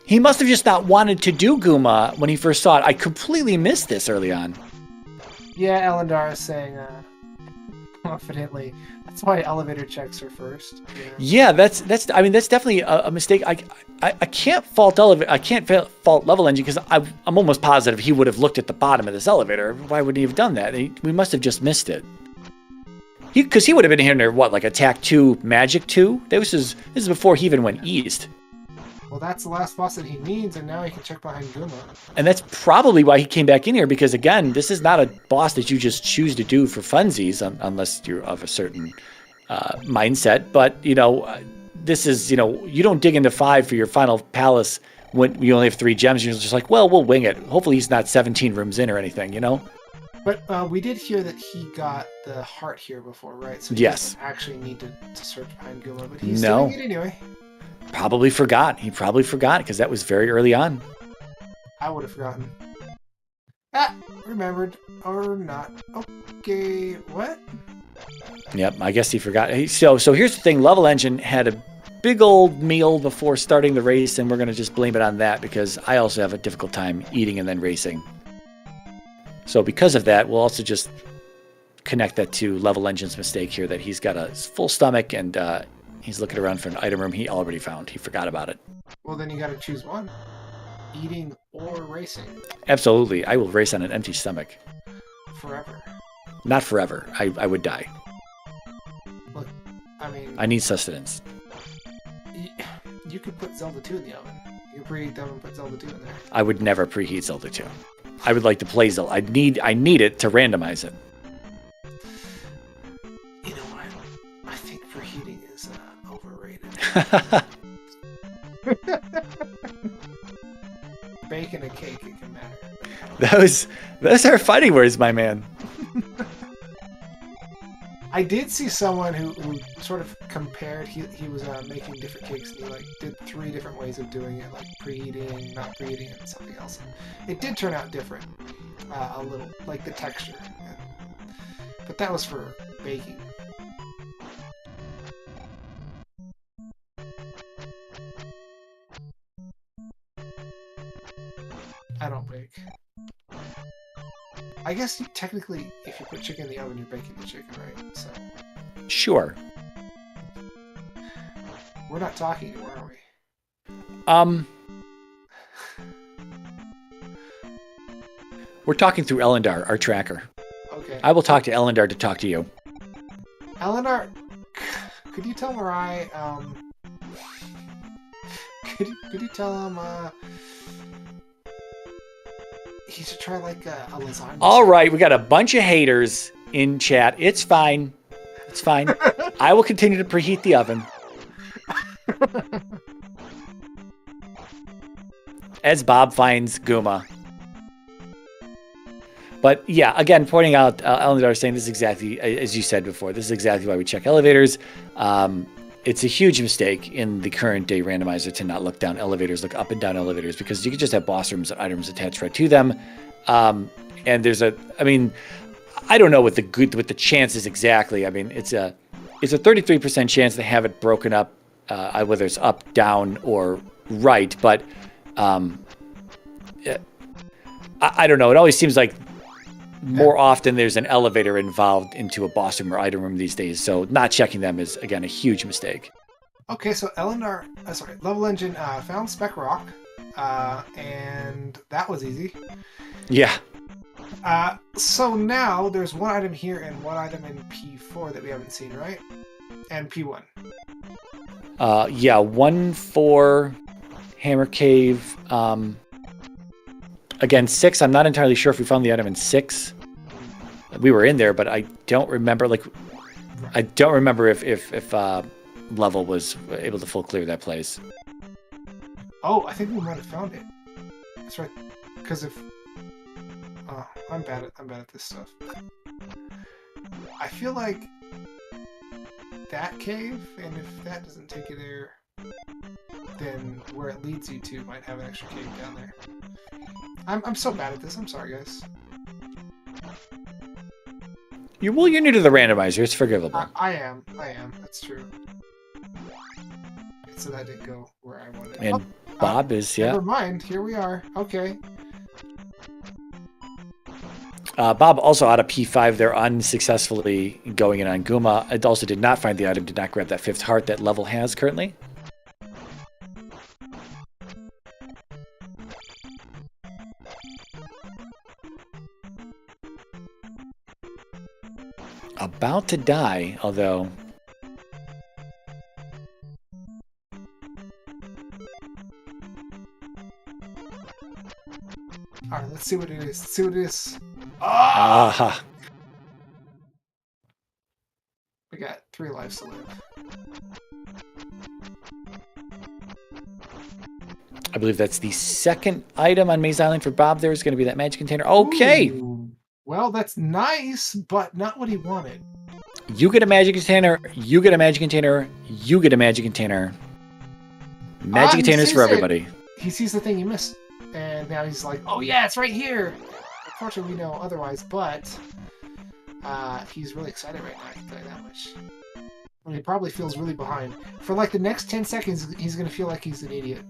He must have just not wanted to do Guma when he first saw it. I completely missed this early on. Yeah, Elendar is saying confidently, that's why elevator checks are first. Yeah, that's definitely a mistake. I can't fault Level Engine because I'm almost positive he would have looked at the bottom of this elevator. Why would he have done that? We must have just missed it. Because he would have been here near what, like Attack 2, Magic 2? This is before he even went east. Well, that's the last boss that he needs, and now he can check behind Guma. And that's probably why he came back in here, because, again, this is not a boss that you just choose to do for funsies, unless you're of a certain mindset. But, this is, you don't dig into 5 for your final palace when you only have 3 gems. You're just like, well, we'll wing it. Hopefully he's not 17 rooms in or anything, But we did hear that he got the heart here before, right? So he doesn't actually need to search behind Guma, but he's doing it anyway. Probably forgot. He probably forgot because that was very early on. I would have forgotten. Remembered or not. Okay, what? Yep, I guess he forgot. So here's the thing. Level Engine had a big old meal before starting the race, and we're going to just blame it on that because I also have a difficult time eating and then racing. So because of that, we'll also just connect that to Level Engine's mistake here that he's got a full stomach and he's looking around for an item room he already found. He forgot about it. Well, then you got to choose one. Eating or racing. Absolutely. I will race on an empty stomach. Forever. Not forever. I would die. Look, I need sustenance. You could put Zelda 2 in the oven. You can preheat them and put Zelda 2 in there. I would never preheat Zelda 2. I would like to play Zelda. I need it to randomize it. You know what? I think preheating is overrated. Bacon and cake, it can matter. Those are fighting words, my man. I did see someone who sort of compared. He was making different cakes, and he did 3 different ways of doing it, like preheating, not preheating, and something else. And it did turn out different, a little, like the texture. But that was for baking. I don't bake. I guess technically, if you put chicken in the oven, you're baking the chicken, right? So. Sure. We're not talking, are we? We're talking through Elendar, our tracker. Okay. I will talk to Elendar to talk to you. Elendar, could you tell where could you tell him he should try a lasagna? All right, we got a bunch of haters in chat. It's fine. It's fine. I will continue to preheat the oven. As Bob finds Guma. But yeah, again, pointing out, Elendar saying this is exactly, as you said before, this is exactly why we check elevators. It's a huge mistake in the current day randomizer to not look down elevators, look up and down elevators, because you can just have boss rooms and items attached right to them. And there's I don't know what the chance is exactly. I mean, it's a 33% chance to have it broken up, whether it's up, down, or right. But I don't know. It always seems like more often there's an elevator involved into a boss room or item room these days. So not checking them is, again, a huge mistake. Okay, so Level Engine found Spec Rock, and that was easy. Yeah. So now there's one item here and one item in P4 that we haven't seen, right? And P1. Yeah, 1-4 Hammer Cave. Again, 6. I'm not entirely sure if we found the item in 6. We were in there, but I don't remember. I don't remember if Level was able to full clear that place. Oh, I think we might have found it. That's right. Because I'm bad at this stuff. I feel like that cave, and if that doesn't take you there, then where it leads you to might have an extra cave down there. I'm so bad at this. I'm sorry, guys. You're new to the randomizer. It's forgivable. I am. That's true. So that didn't go where I wanted. And Bob is, yeah. Never mind. Here we are. Okay. Bob also out of P5 there, unsuccessfully going in on Guma. It also did not find the item, did not grab that 5th heart that Level has currently. About to die, although... Alright, let's see what it is. Ah! We got 3 lives to live. I believe that's the second item on Maze Island for Bob. There's going to be that magic container. Okay! Ooh. Well, that's nice, but not what he wanted. You get a magic container, you get a magic container, you get a magic container. Magic containers for everybody. He sees the thing he missed, and now he's like, oh yeah, it's right here! Unfortunately, we know otherwise, but he's really excited right now, I can tell you that much. And he probably feels really behind. For like the next 10 seconds, he's going to feel like he's an idiot.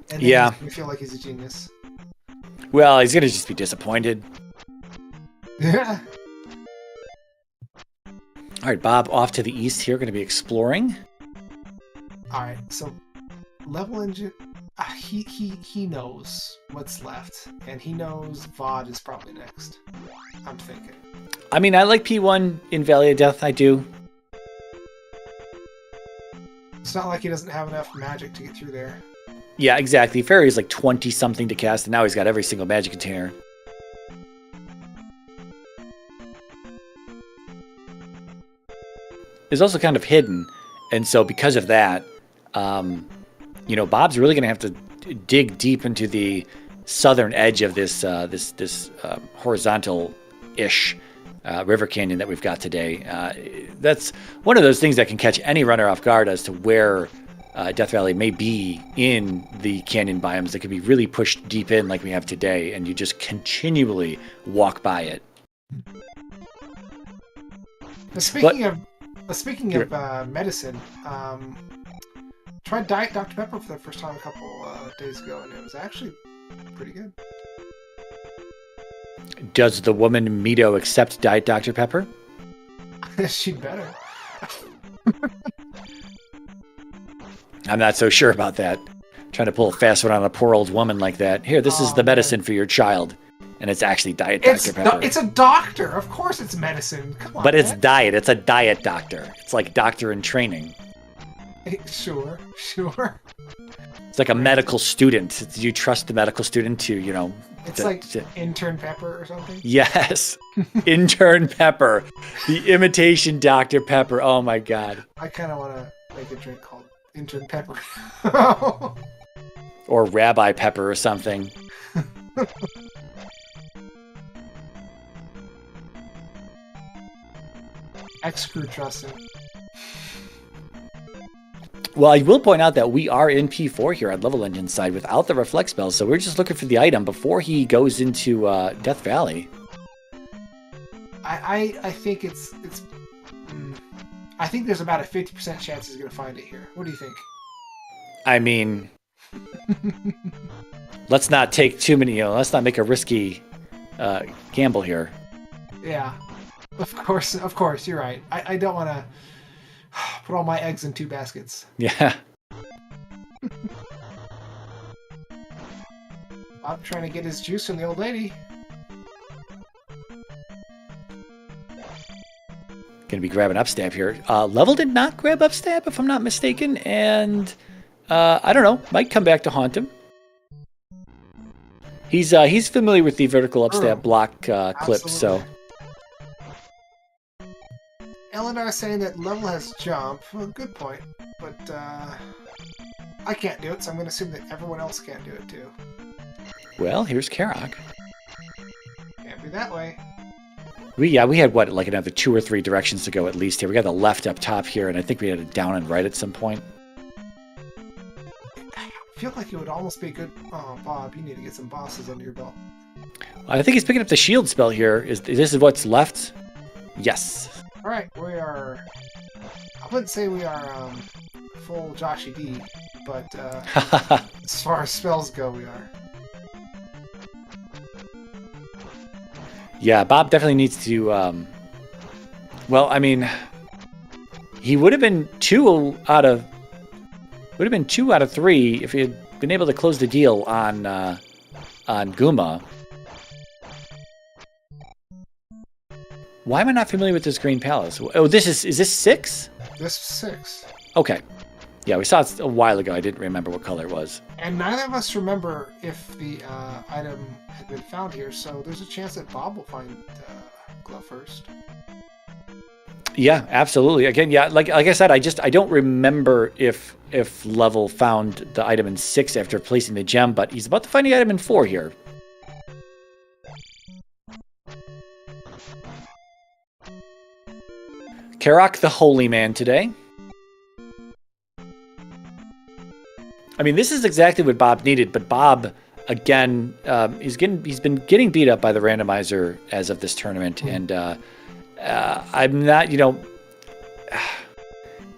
And then he's going to feel like he's a genius. Well, he's going to just be disappointed. Yeah. All right, Bob, off to the east here, going to be exploring. All right, so Level Engine, he knows what's left, and he knows VOD is probably next. I'm thinking. I mean, I like P1 in Valley of Death. I do. It's not like he doesn't have enough magic to get through there. Yeah, exactly. Fairy is like 20-something to cast, and now he's got every single magic container. Is also kind of hidden, and so because of that, Bob's really going to have to dig deep into the southern edge of this horizontal-ish river canyon that we've got today. That's one of those things that can catch any runner off guard as to where Death Valley may be in the canyon biomes. That could be really pushed deep in like we have today, and you just continually walk by it. Speaking of medicine, tried Diet Dr. Pepper for the first time a couple days ago, and it was actually pretty good. Does the woman Mito accept Diet Dr. Pepper? She'd better. I'm not so sure about that. Trying to pull a fast one on a poor old woman like that. Here, this is the medicine for your child. And it's actually Diet Dr. Pepper. It's a doctor. Of course it's medicine. Come on, but it's diet. It's a diet doctor. It's like doctor in training. Sure. It's like a medical student. Do you trust the medical student to, It's like intern Pepper or something? Yes. Intern Pepper. The imitation Dr. Pepper. Oh my God. I kind of want to make a drink called intern Pepper. Or Rabbi Pepper or something. X-Screw trusting. Well, I will point out that we are in P4 here on Level Engine side without the reflect spell, so we're just looking for the item before he goes into Death Valley. I think it's I think there's about a 50% chance he's going to find it here. What do you think? I mean, let's not take too many, let's not make a risky gamble here. Yeah, of course, you're right. I don't want to put all my eggs in two baskets. Yeah. I'm trying to get his juice from the old lady. Gonna be grabbing upstab here. Level did not grab upstab, if I'm not mistaken, and I don't know, might come back to haunt him. He's familiar with the vertical upstab block clip, so. Eleanor saying that Level has jump. Well, good point, but I can't do it, so I'm going to assume that everyone else can't do it too. Well, here's Karok. Can't be that way. We had what, like another 2 or 3 directions to go at least here. We got the left up top here, and I think we had a down and right at some point. I feel like it would almost be good. Oh, Bob, you need to get some bosses under your belt. I think he's picking up the shield spell here. This is what's left? Yes. All right, we are. I wouldn't say we are full Joshy D, but as far as spells go, we are. Yeah, Bob definitely needs to. Well, I mean, he would have been 2 out of 3 if he had been able to close the deal on Guma. Why am I not familiar with this Green Palace? Oh, is this 6? This is 6. Okay. Yeah, we saw it a while ago. I didn't remember what color it was. And neither of us remember if the item had been found here, so there's a chance that Bob will find Glove first. Yeah, absolutely. Again, yeah, like I said, I don't remember if Level found the item in 6 after placing the gem, but he's about to find the item in 4 here. Karok the Holy Man today. I mean, this is exactly what Bob needed, but Bob, again, he's been getting beat up by the randomizer as of this tournament, and I'm not,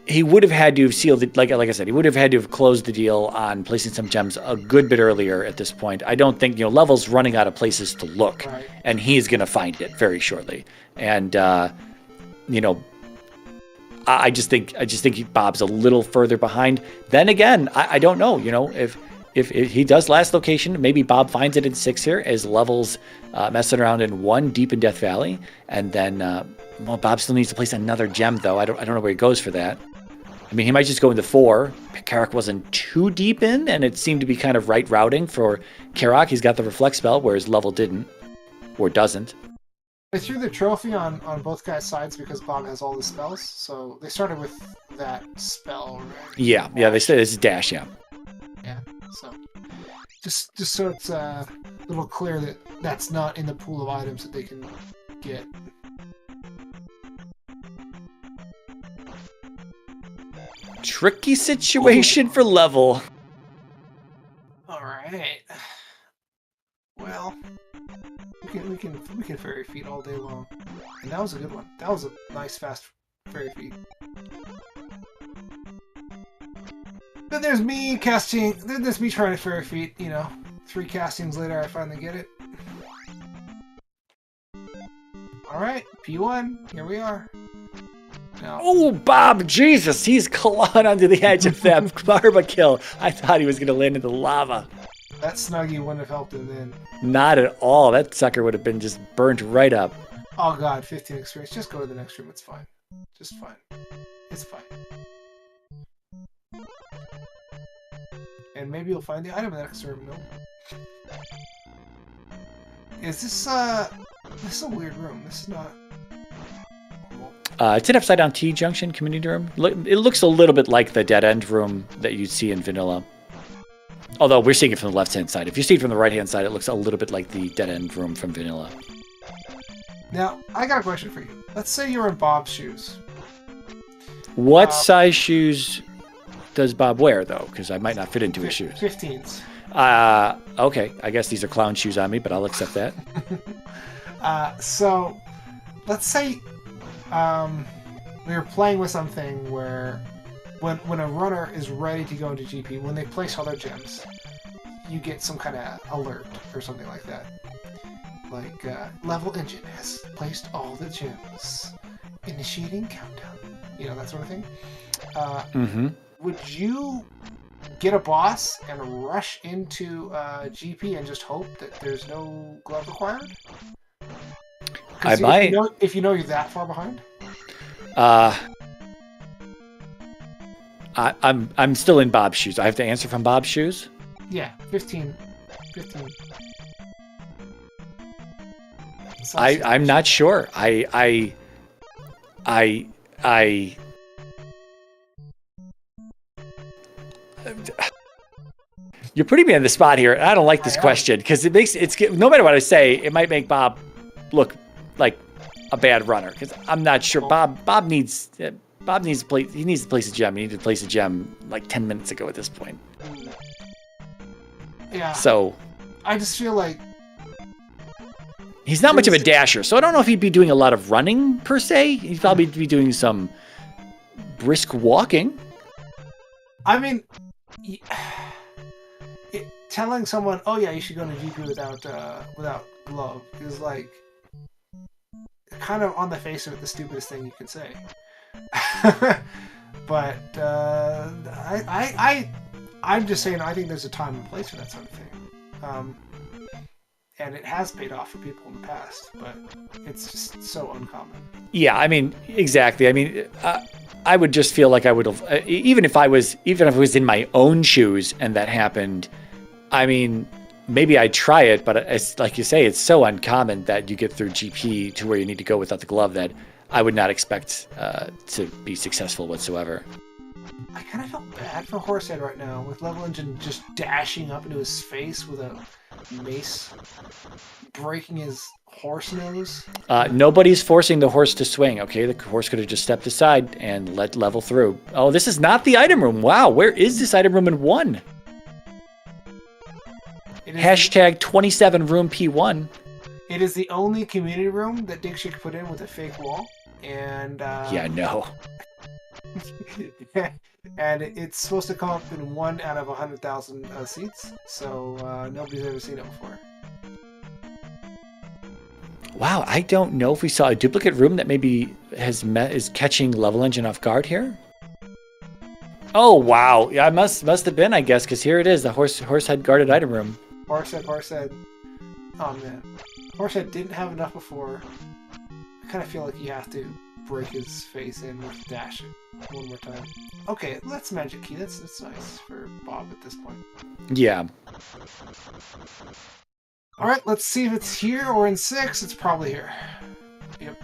he would have had to have sealed it, like I said, he would have had to have closed the deal on placing some gems a good bit earlier at this point. I don't think, Level's running out of places to look, Right. and he's going to find it very shortly. And, I just think Bob's a little further behind. Then again, I don't know. If he does last location, maybe Bob finds it in 6 here as Level's messing around in 1 deep in Death Valley, and then Bob still needs to place another gem though. I don't know where he goes for that. I mean, he might just go into 4. Karok wasn't too deep in, and it seemed to be kind of right routing for Karok. He's got the reflect spell, whereas Level didn't or doesn't. They threw the trophy on both guys' sides because Bob has all the spells, so they started with that spell, right? Yeah, they said it's dash, yeah. Yeah, so just so it's a little clear that that's not in the pool of items that they can get. Tricky situation for Level. All right. Well, we can fairy feet all day long, and that was a good one. That was a nice fast fairy feet. Then there's me casting. Then there's me trying to fairy feet. 3 castings later, I finally get it. All right, P1. Here we are. Now, Oh, Bob, Jesus, he's clawing onto the edge of that Barba kill. I thought he was going to land in the lava. that Snuggie wouldn't have helped him then. Not at all. That sucker would have been just burnt right up. Oh god, 15 experience. Just go to the next room. It's fine. Just fine. It's fine. And maybe you'll find the item in the next room. No. Is this is a weird room. This is not. It's an upside-down T-junction community room. It looks a little bit like the dead-end room that you'd see in vanilla. Although we're seeing it from the left-hand side. If you see it from the right-hand side, it looks a little bit like the dead-end room from vanilla. Now, I got a question for you. Let's say you're in Bob's shoes. What size shoes does Bob wear, though? Because I might not fit into his shoes. 15s. Okay. I guess these are clown shoes on me, but I'll accept that. So, let's say we were playing with something where when a runner is ready to go into GP, when they place all their gems, you get some kind of alert or something like that. Like, levelengine has placed all the gems. Initiating countdown. You know, that sort of thing. Would you get a boss and rush into GP and just hope that there's no glove required? I might. If you know you're that far behind? I'm still in Bob's shoes. I have to answer from Bob's shoes? Yeah, 15. I'm not sure. You're putting me on the spot here. I don't like this question because no matter what I say, it might make Bob look like a bad runner because I'm not sure. Bob needs to place. He needs to place a gem. He needed to place a gem like 10 minutes ago at this point. Yeah. So I just feel like he's not much of a dasher, so I don't know if he'd be doing a lot of running per se. He'd probably be doing some brisk walking. I mean, telling someone, "Oh yeah, you should go to GP without glove," is like kind of on the face of it the stupidest thing you can say. But I'm just saying I think there's a time and place for that sort of thing. And it has paid off for people in the past, but it's just so uncommon. Yeah, I mean, exactly. I mean, I would just feel like I would have, even if I was in my own shoes and that happened. I mean, maybe I'd try it, but it's like you say, it's so uncommon that you get through GP to where you need to go without the glove that I would not expect to be successful whatsoever. I kind of feel bad for Horsehead right now with levelengine just dashing up into his face with a mace, breaking his horse nose. Nobody's forcing the horse to swing, okay? The horse could have just stepped aside and let level through. Oh, this is not the item room. Wow, where is this item room in 1? Hashtag 27 room P1. It is the only community room that Dick Chick put in with a fake wall. And yeah, no. And it's supposed to come up in 1 out of 100,000 seats, so nobody's ever seen it before. Wow, I don't know if we saw a duplicate room that maybe is catching levelengine off guard here. Oh wow, yeah, must have been, I guess, because here it is, the Horsehead guarded item room. Horsehead. Oh man, Horsehead didn't have enough before. I kind of feel like you have to break his face in with dash it one more time. Okay, that's magic key. That's nice for Bob at this point. Yeah. All right, let's see if it's here or in 6. It's probably here. Yep.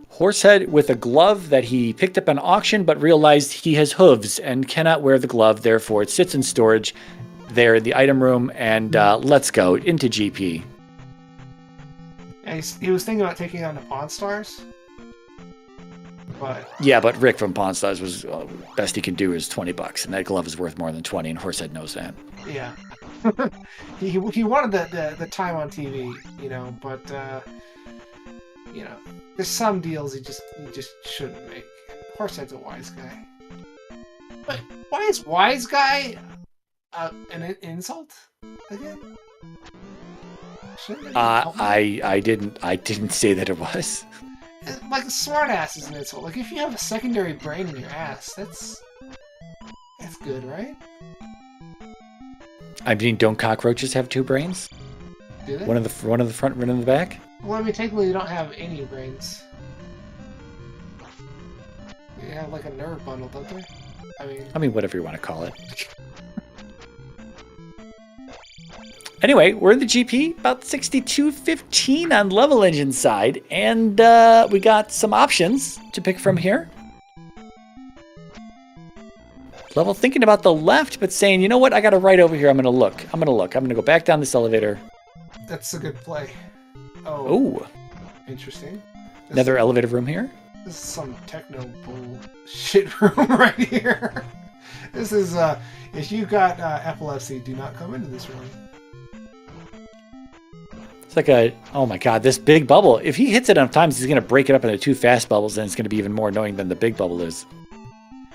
Horsehead with a glove that he picked up on auction, but realized he has hooves and cannot wear the glove. Therefore, it sits in storage there in the item room. And let's go into GP. And he was thinking about taking on the Pawn Stars. But yeah, but Rick from Pawn Stars was best he can do is $20, and that glove is worth more than 20, and Horsehead knows that. Yeah. he wanted the time on TV, you know, but you know, there's some deals he just shouldn't make. Horsehead's a wise guy. But why is wise guy an insult again? I didn't say that it was. Like a smartass is an insult. Like if you have a secondary brain in your ass, that's good, right? I mean, don't cockroaches have 2 brains? Do they? One in the front, one in the back? Well, I mean, technically, you don't have any brains. You have like a nerve bundle, don't they? I mean, whatever you want to call it. Anyway, we're in the GP, about 62.15 on levelengine side, and we got some options to pick from here. Level thinking about the left, but saying, you know what, I got it right over here. I'm going to look. I'm going to go back down this elevator. That's a good play. Oh. Ooh. Interesting. Another elevator room here. This is some techno bullshit room right here. This is, if you got epilepsy, do not come into this room. It's like a, oh my god, this big bubble. If he hits it enough times, he's going to break it up into 2 fast bubbles, and it's going to be even more annoying than the big bubble is.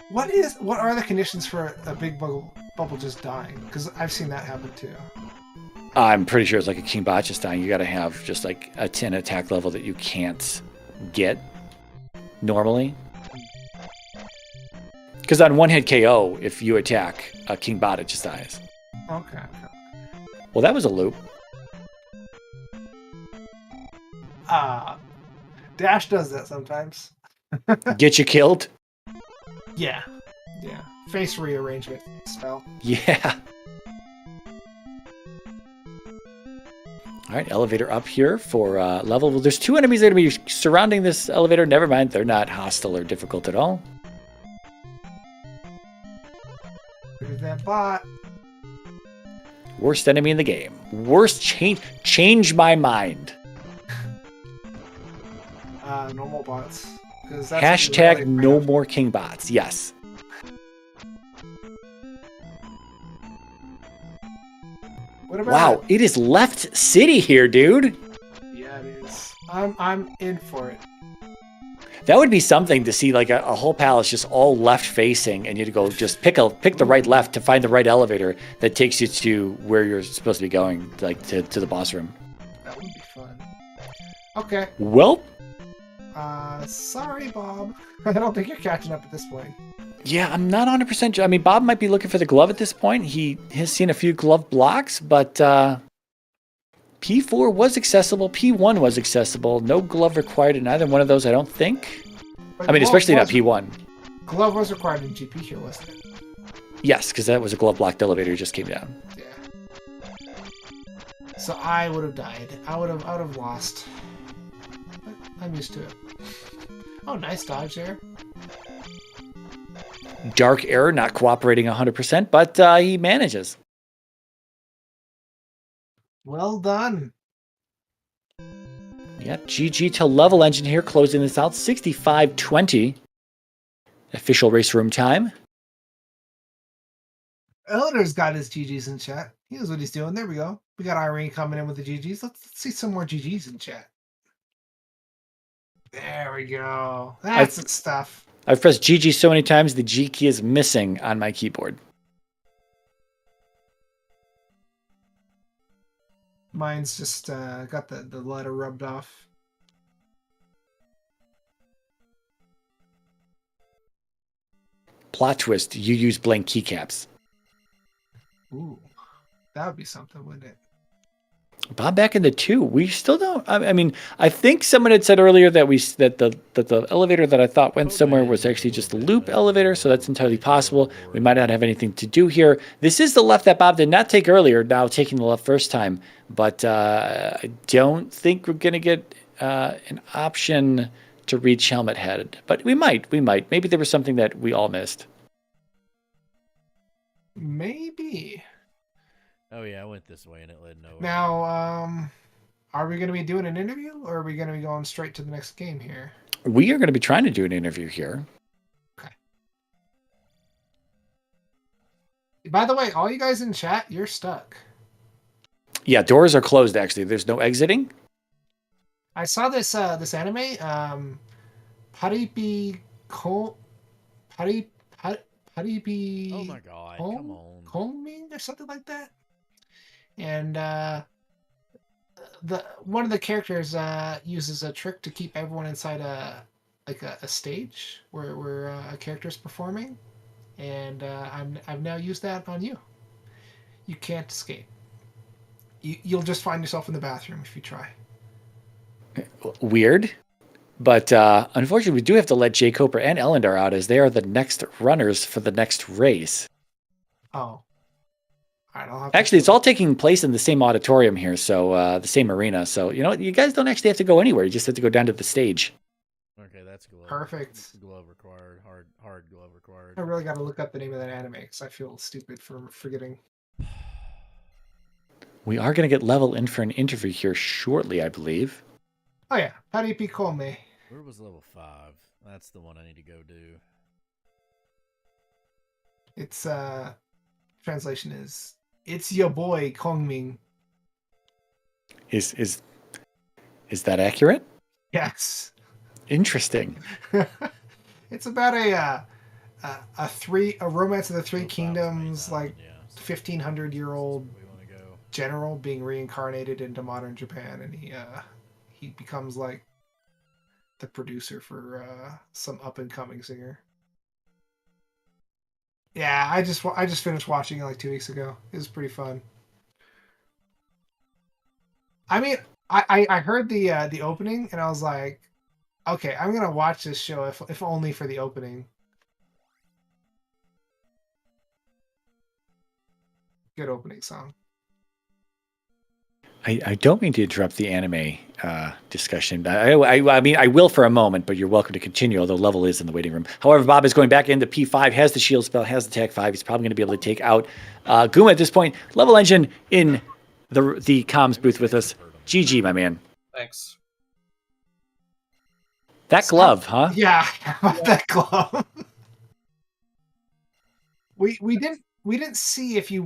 What are the conditions for a big bubble just dying? Because I've seen that happen too. I'm pretty sure it's like a King Bot just dying. You got to have just like a 10 attack level that you can't get normally. Because on one hit KO, if you attack a King Bot, it just dies. Okay. Well, that was a loop. Dash does that sometimes. Get you killed? Yeah. Face rearrangement spell. Yeah. All right, elevator up here for level. Well, there's 2 enemies that are going to be surrounding this elevator. Never mind, they're not hostile or difficult at all. There's that bot. Worst enemy in the game. Worst change my mind. Normal bots. That's Hashtag really no more King Bots. Yes. What about Wow, it is left city here, dude. Yeah, it is. I'm in for it. That would be something to see, like a whole palace just all left facing, and you'd go just pick the right left to find the right elevator that takes you to where you're supposed to be going, like to the boss room. That would be fun. Okay. Well, sorry, Bob. I don't think you're catching up at this point. yeah, I'm not 100% sure. I mean, Bob might be looking for the glove at this point. He has seen a few glove blocks, but P4 was accessible. P1 was accessible. No glove required in either one of those, I don't think. But I mean, especially not P1. Glove was required in GP here, wasn't it? Yes, because that was a glove blocked elevator just came down. Yeah. So I would have died. I would have lost. But I'm used to it. Oh, nice dodge there. Dark Error not cooperating 100%, but he manages. Well done. Yeah, GG to Level Engine here, closing this out. 65-20. Official race room time. Elder's got his GGs in chat. He knows what he's doing. There we go. We got Irene coming in with the GGs. Let's see some more GGs in chat. There we go. That's the stuff. I've pressed GG so many times, the G key is missing on my keyboard. Mine's just got the letter rubbed off. Plot twist, you use blank keycaps. Ooh, that would be something, wouldn't it? Bob back in the 2. We still don't. I mean, I think someone had said earlier that the elevator that I thought went somewhere was actually just a loop elevator, so that's entirely possible. We might not have anything to do here. This is the left that Bob did not take earlier, now taking the left first time. But I don't think we're going to get an option to reach Helmet Head. But we might. Maybe there was something that we all missed. Maybe. Oh yeah, I went this way and it led nowhere. Now, are we going to be doing an interview, or are we going to be going straight to the next game here? We are going to be trying to do an interview here. Okay. By the way, all you guys in chat, you're stuck. Yeah, doors are closed, actually. There's no exiting. I saw this this anime, Paribi Ko Paribi. Oh my god, come on. Homing or something like that. And one of the characters uses a trick to keep everyone inside a stage where a character is performing, and I've now used that on you. You can't escape. You'll just find yourself in the bathroom if you try. Weird. But unfortunately, we do have to let Jay Coper and Ellendar out, as they are the next runners for the next race. Oh. All right, I'll have Actually, it's all taking place in the same auditorium here, so the same arena. So, you know what? You guys don't actually have to go anywhere. You just have to go down to the stage. Okay, that's glove. Perfect. Glove required. Hard glove required. I really got to look up the name of that anime because I feel stupid for forgetting. We are going to get Level in for an interview here shortly, I believe. Oh yeah, Paripi Kome. Where was level 5? That's the one I need to go do. It's translation is it's your boy Kongming. Is that accurate? Yes. Interesting. It's about a romance of the Three No problems, Kingdoms, mate. like Yeah, 1500-year-old we want to go. general being reincarnated into modern Japan, and he becomes like the producer for some up and coming singer. Yeah, I just finished watching it like 2 weeks ago. It was pretty fun. I mean, I heard the opening and I was like, okay, I'm gonna watch this show if only for the opening. Good opening song. I don't mean to interrupt the anime discussion. I mean, I will for a moment, but you're welcome to continue, although level is in the waiting room. However, Bob is going back into P5, has the shield spell, has the attack 5. He's probably going to be able to take out Guma at this point. Level Engine in the comms booth with us. GG, my man. Thanks. That glove, huh? Yeah, that glove. we didn't see if you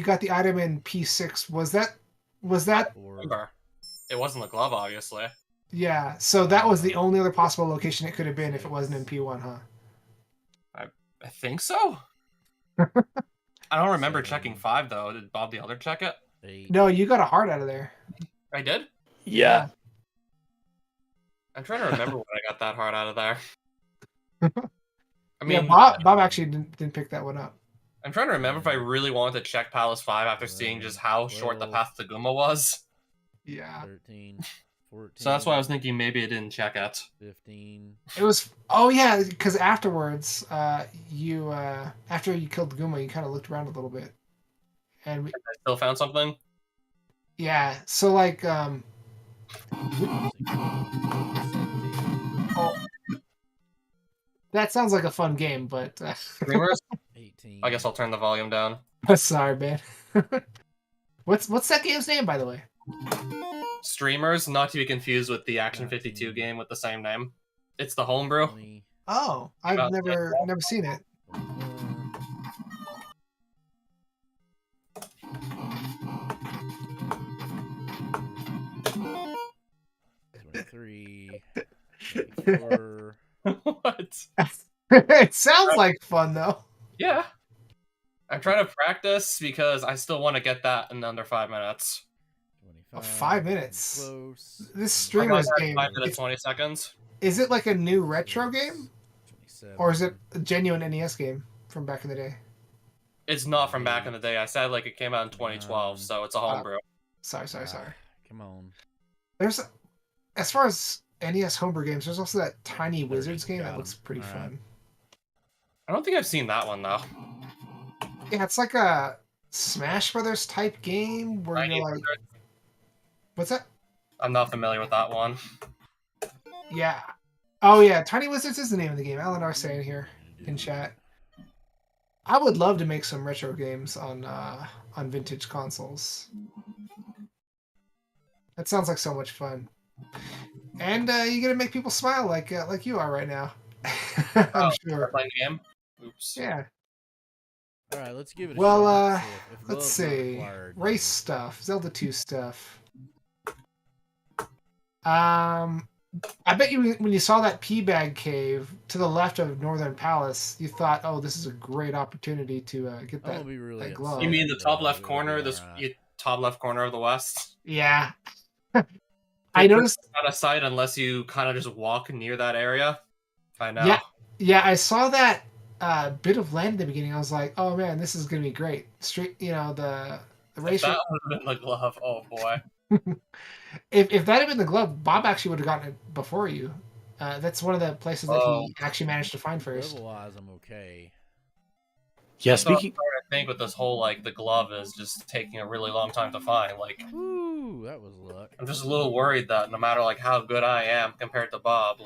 got the item in P6. Was that? Remember, it wasn't the glove, obviously. Yeah, so that was the only other possible location it could have been if it wasn't in P1, huh? I think so. I don't remember checking 5 though. Did Bob the Elder check it? 8. No, you got a heart out of there. I did. Yeah. I'm trying to remember when I got that heart out of there. I Yeah, mean, Bob actually didn't pick that one up. I'm trying to remember if I really wanted to check Palace 5 after seeing just how short the path to Guma was. Yeah. 13, 14. So that's why I was thinking maybe I didn't check it. 15. It was. Oh yeah, because afterwards, you after you killed Guma, you kind of looked around a little bit, and I still found something. yeah. So like, 16, 17, oh, that sounds like a fun game, but Streamers? 18. I guess I'll turn the volume down. sorry, man. What's that game's name, by the way? Streamers, not to be confused with the Action 52 game with the same name. It's the homebrew. 20, Oh, I've About never seen it. 23, 24. What? It sounds like fun though. Yeah. I'm trying to practice because I still want to get that in under 5 minutes. 25. 5 minutes. Close. This streamer's game. 5 minutes, 20 seconds. Is it like a new retro game, 27. or is it a genuine NES game from back in the day? It's not from back in the day. I said like it came out in 2012, so it's a homebrew. Sorry. Come on. There's, as far as NES homebrew games, there's also that Tiny Wizards game that looks pretty fun. I don't think I've seen that one though. Yeah, it's like a Smash Brothers type game where Tiny you're like, Wizards. what's that? I'm not familiar with that one. Yeah. Oh yeah, Tiny Wizards is the name of the game. Eleanor's saying here in chat. I would love to make some retro games on vintage consoles. That sounds like so much fun. And you get to make people smile like you are right now. I'm sure. Playing the game. Oops. Yeah. All right, let's give it a Well, shot. If let's glove's not see. required, Race stuff, Zelda 2 stuff. I bet you when you saw that pea bag cave to the left of Northern Palace, you thought, "Oh, this is a great opportunity to get I'm gonna that." be really that glove. You mean the top left upset, corner? but This alright. top left corner of the west. Yeah. I noticed. Out of sight unless you kind of just walk near that area. I know. Yeah. Yeah, I saw that bit of land at the beginning. I was like, "Oh man, this is gonna be great." Straight, the If race. that would have been the glove. Oh boy. If that had been the glove, Bob actually would have gotten it before you. That's one of the places that he actually managed to find first. Level-wise, I'm okay. Yeah, That's what I'm speaking. starting to think with this whole the glove is just taking a really long time to find. Woo, that was luck. I'm just a little worried that no matter how good I am compared to Bob,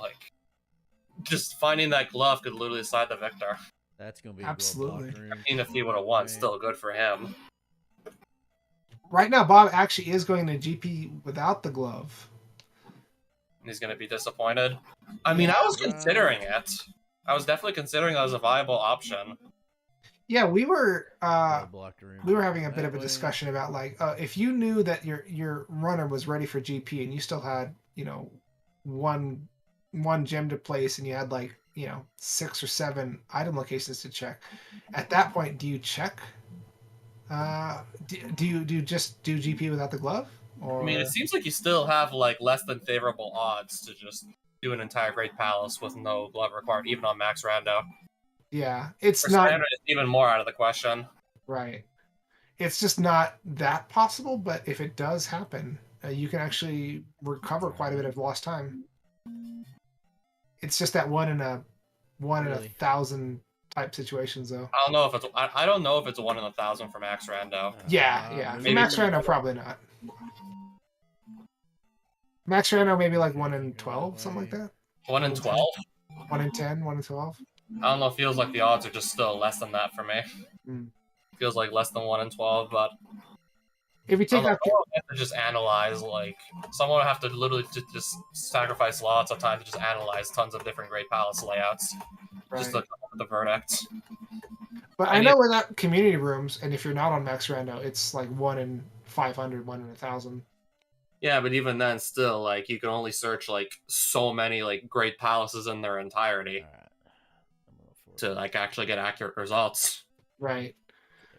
just finding that glove could literally decide the victor. That's gonna be Absolutely. A glove locker Even if he would have won, still good for him. Right now, Bob actually is going to GP without the glove. he's gonna be disappointed. I mean, I was considering it. I was definitely considering it as a viable option. Yeah, we were Blocked room. having a bit That of a way. discussion about like if you knew that your runner was ready for GP and you still had one gem to place and you had like 6 or 7 item locations to check. At that point, do you check? Do you just do GP without the glove? Or... I mean, it seems like you still have like less than favorable odds to just do an entire Great Palace with no glove required, even on Max Rando. Yeah, it's For not standard, it's even more out of the question. right. It's just not that possible. But if it does happen, you can actually recover quite a bit of lost time. It's just that one in a 1,000 type situations, though. I don't know if it's. I don't know if it's a 1 in 1,000 for Max Rando. Yeah. For maybe Max pretty Rando, probably not. Max Rando, maybe like 1 in 12, something like that. 1 in 12. 1 in 10, 1 in 12. I don't know. It feels like the odds are just still less than that for me. Feels like less than 1 in 12, but If you take out, someone would have to just analyze, like, someone would have to literally just sacrifice lots of time to just analyze tons of different Great Palace layouts, just to come up with the verdict. But I know without community rooms, and if you're not on Max Rando, it's like 1 in 500, 1 in 1,000. Yeah, but even then, still, like, you can only search, like, so many, like, Great Palaces in their entirety to, like, actually get accurate results. Right.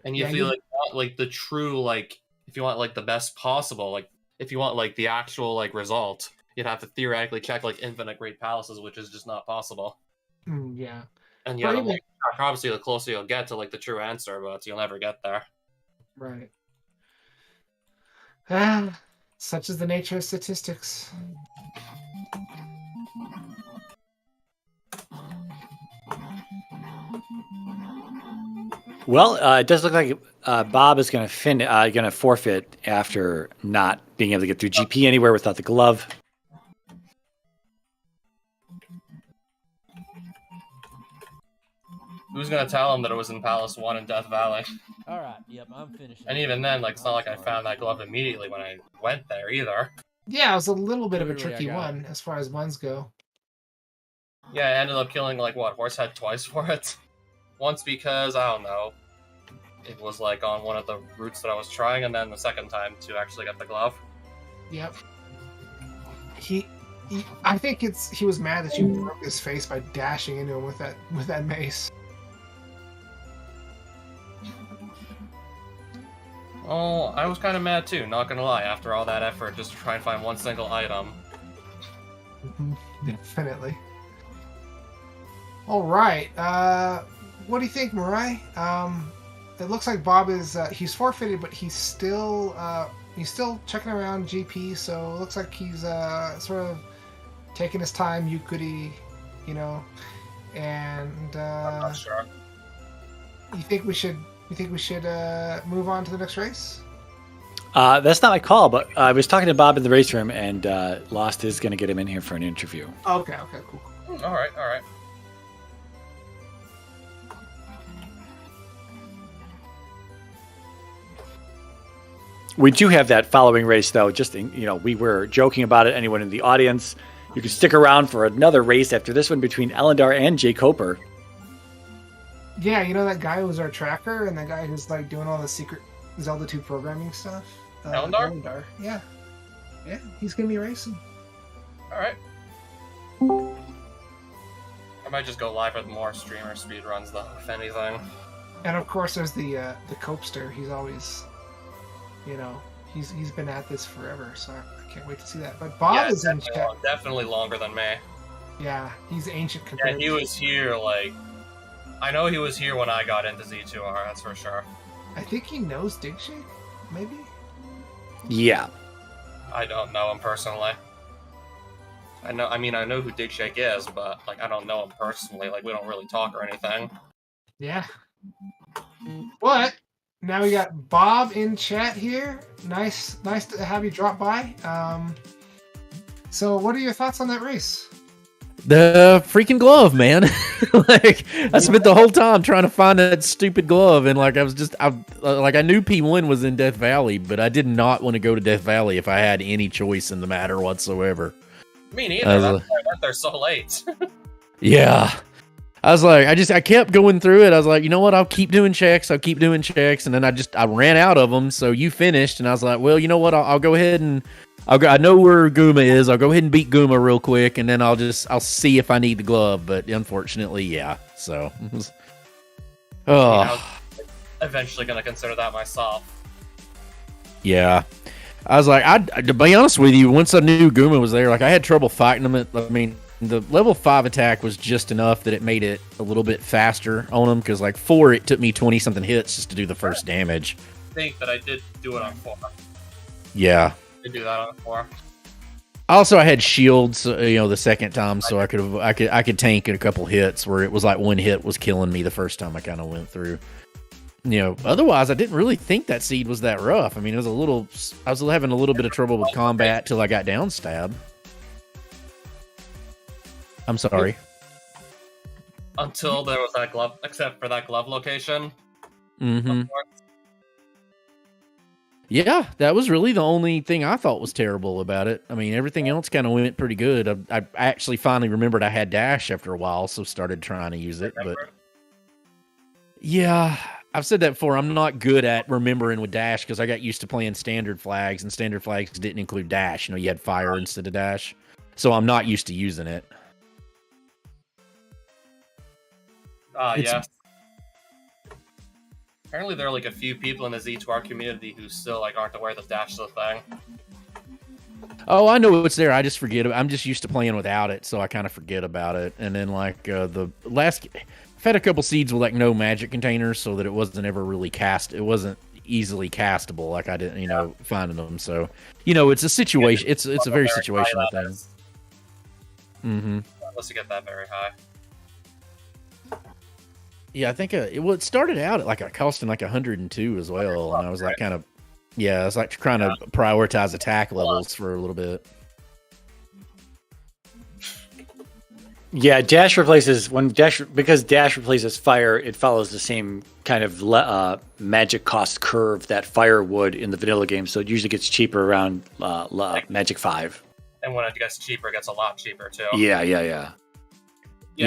And you feel like the true, like, if you want, like, the best possible, like, if you want, like, the actual, like, result, you'd have to theoretically check, like, infinite Great Palaces, which is just not possible. Yeah. And you gotta, like, obviously, the closer you'll get to, like, the true answer, but you'll never get there. Right. Such is the nature of statistics. Well, it does look like Bob is going to forfeit after not being able to get through GP anywhere without the glove. Who's gonna tell him that it was in Palace 1 in Death Valley? Alright, yep, I'm finished. And even then, like, it's not like I found that glove immediately when I went there either. Yeah, it was a little bit of a Literally, I tricky got one as far as ones go. Yeah, I ended up killing, like, what, Horsehead twice for it? Once because, I don't know, it was, like, on one of the routes that I was trying, and then the second time to actually get the glove. Yep. I think he was mad that you broke his face by dashing into him with that mace. Oh, I was kind of mad too, not gonna lie, after all that effort just to try and find one single item. Definitely. All right. What do you think, Mirai? It looks like Bob is he's forfeited, but he's still checking around GP. So it looks like he's sort of taking his time, Yukuri, and I'm not sure. You think we should move on to the next race? That's not my call, but I was talking to Bob in the race room, and Lost is going to get him in here for an interview. Okay, cool. All right. We do have that following race, though. Just we were joking about it. Anyone in the audience, you can stick around for another race after this one between Elendar and Jay Coper. Yeah, that guy who was our tracker and the guy who's like doing all the secret Zelda 2 programming stuff. Elendar? Yeah, he's gonna be racing. All right. I might just go live with more streamer speedruns, though, if anything. And of course, there's the Copester. He's always, he's been at this forever, so I can't wait to see that. But Bob is in chat. Definitely longer than me. Yeah, he's ancient compared. Yeah, he was here like. I know he was here when I got into Z2R. That's for sure. I think he knows Digshake, maybe. Yeah. I don't know him personally. I know who Digshake is, but like I don't know him personally. Like we don't really talk or anything. Yeah. But now we got Bob in chat here. Nice to have you drop by. So what are your thoughts on that race? The freaking glove, man. Like I spent the whole time trying to find that stupid glove, and like I knew P1 was in Death Valley, but I did not want to go to Death Valley if I had any choice in the matter whatsoever. Me neither. I was That's like- why I went there so late. Yeah. I was like, I kept going through it. I was like, you know what? I'll keep doing checks. And then I ran out of them. So you finished. And I was like, well, you know what? I'll go ahead and I know where Guma is. I'll go ahead and beat Guma real quick. And then I'll see if I need the glove. But unfortunately, yeah. So, I was eventually going to consider that myself. Yeah. I was like, to be honest with you, once I knew Guma was there, like I had trouble fighting him. I mean, the level 5 attack was just enough that it made it a little bit faster on him, because like 4, it took me 20-something hits just to do the first damage. I think that I did do it on 4. Yeah. I did do that on 4. Also, I had shields, the second time, so I could tank a couple hits where it was like one hit was killing me the first time I kind of went through. Otherwise, I didn't really think that seed was that rough. I mean, I was having a little bit of trouble with combat till I got down stab. I'm sorry. Until there was that glove, except for that glove location. Mm-hmm. Yeah, that was really the only thing I thought was terrible about it. I mean, everything else kind of went pretty good. I actually finally remembered I had dash after a while, so started trying to use it. But yeah, I've said that before. I'm not good at remembering with dash because I got used to playing standard flags, and standard flags didn't include dash. You had fire instead of dash, so I'm not used to using it. Yes. Apparently, there are like a few people in the Z2R community who still aren't aware that dash is a thing. Oh, I know it's there. I just forget. I'm just used to playing without it, so I kind of forget about it. And then the last, I've had a couple seeds with no magic containers, so that it wasn't ever really cast. It wasn't easily castable. I didn't, finding them. So, it's a situation. It's a very situational thing. Mm-hmm. Unless you get that very high. Yeah, I think it started out at costing 102 as well, and I was I was trying to prioritize attack levels for a little bit. Yeah, because dash replaces fire. It follows the same kind of magic cost curve that fire would in the vanilla game. So it usually gets cheaper around Magic 5. And when it gets cheaper, it gets a lot cheaper too. Yeah. Yeah,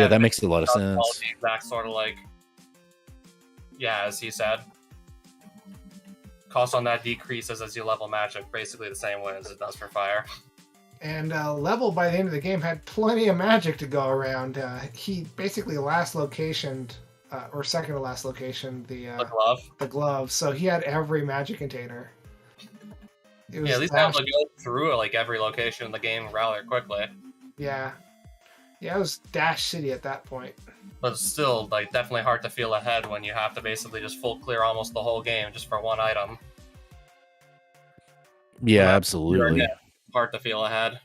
that makes a lot of sense. All the exact sort of as he said, cost on that decreases as you level magic, basically the same way as it does for fire. And level by the end of the game had plenty of magic to go around. He basically last location, or second to last location, the glove. So he had every magic container. At least I was able to go through every location in the game rather quickly. Yeah, it was Dash City at that point. But still, definitely hard to feel ahead when you have to basically just full clear almost the whole game just for one item. Yeah, absolutely. Hard to feel ahead.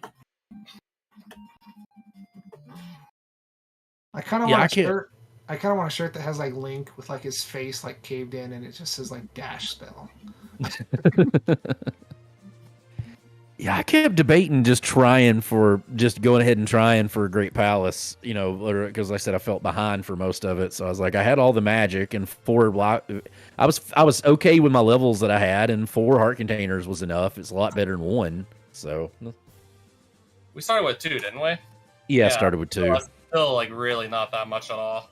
I kind of want a shirt. I kind of want a shirt that has Link with his face caved in, and it just says dash spell. Yeah, I kept debating just going ahead and trying for a Great Palace, because like I said, I felt behind for most of it. So I was I had all the magic and 4 I was okay with my levels that I had, and 4 heart containers was enough. It's a lot better than 1. So we started with 2, didn't we? Yeah, I started with 2. So still really not that much at all.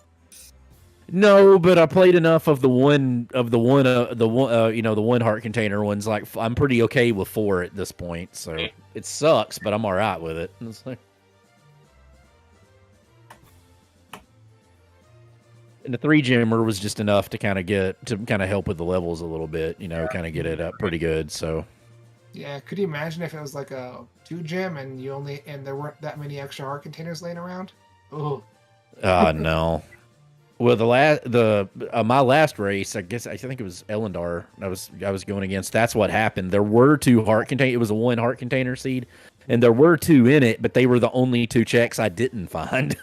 No, but I played enough of the one heart container ones. I'm pretty okay with 4 at this point. So it sucks, but I'm all right with it. And the 3 gemmer was just enough to kind of help with the levels a little bit. Kind of get it up pretty good. So yeah, could you imagine if it was a 2 gem and there weren't that many extra heart containers laying around? Oh, no. Well, my last race, I think it was Elendar. I was going against. That's what happened. There were 2 heart containers. It was a 1 heart container seed, and there were 2 in it, but they were the only 2 checks I didn't find.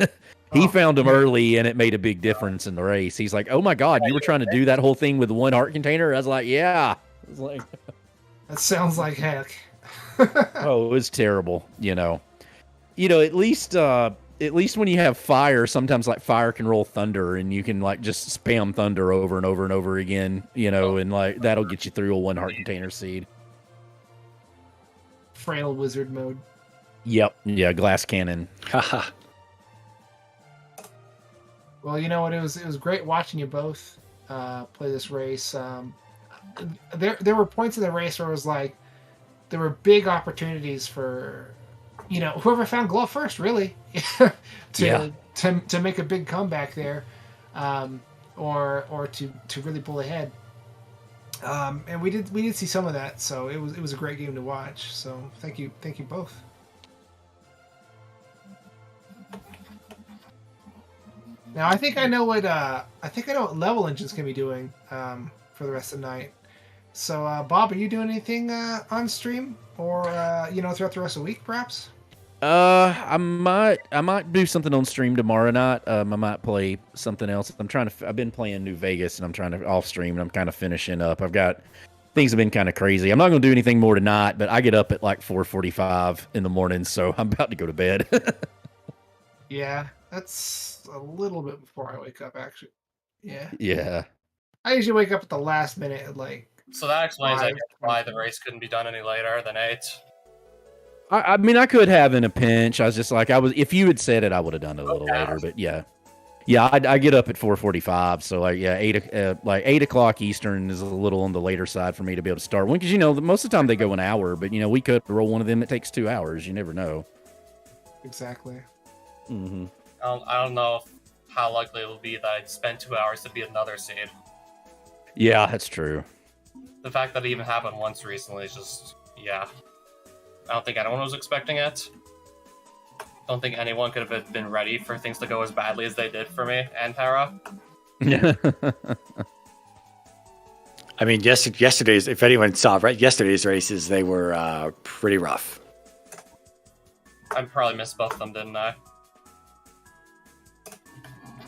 He found them early, and it made a big difference in the race. He's like, "Oh my God, you were trying to do that whole thing with 1 heart container?" I was like, "Yeah." I was like, that sounds like heck. Oh, it was terrible. At least when you have fire, sometimes fire can roll thunder, and you can just spam thunder over and over and over again, and that'll get you through a 1 heart container seed. Frail wizard mode. Yep. Yeah, glass cannon. Haha. Well, you know what? It was great watching you both play this race. There were points in the race where it was like there were big opportunities for, whoever found glow first, really, to make a big comeback there, or to really pull ahead. And we did see some of that, so it was a great game to watch. So thank you both. Now I think I know what Level Engine's gonna be doing for the rest of the night. So Bob, are you doing anything on stream or throughout the rest of the week, perhaps? I might do something on stream tomorrow night. I might play something else. I've been playing New Vegas and I'm trying to off stream and I'm kind of finishing up. Things have been kind of crazy. I'm not going to do anything more tonight, but I get up at like 4:45 in the morning, so I'm about to go to bed. Yeah, that's a little bit before I wake up, actually. Yeah. Yeah. I usually wake up at the last minute at like. So that explains, I guess, why the race couldn't be done any later than 8. I mean, I could have in a pinch. I was just like, if you had said it, I would have done it a little later. But yeah, I get up at 4:45. So like, yeah, 8 o'clock Eastern is a little on the later side for me to be able to start one because most of the time they go an hour, but we could roll one of them that takes 2 hours. You never know. Exactly. Mm-hmm. I don't know how likely it will be that I'd spend 2 hours to be another seed. Yeah, that's true. The fact that it even happened once recently is just, yeah. I don't think anyone was expecting it. Don't think anyone could have been ready for things to go as badly as they did for me and Tara. I mean, yesterday's, if anyone saw, right, yesterday's races, they were pretty rough. I probably missed both of them, didn't I?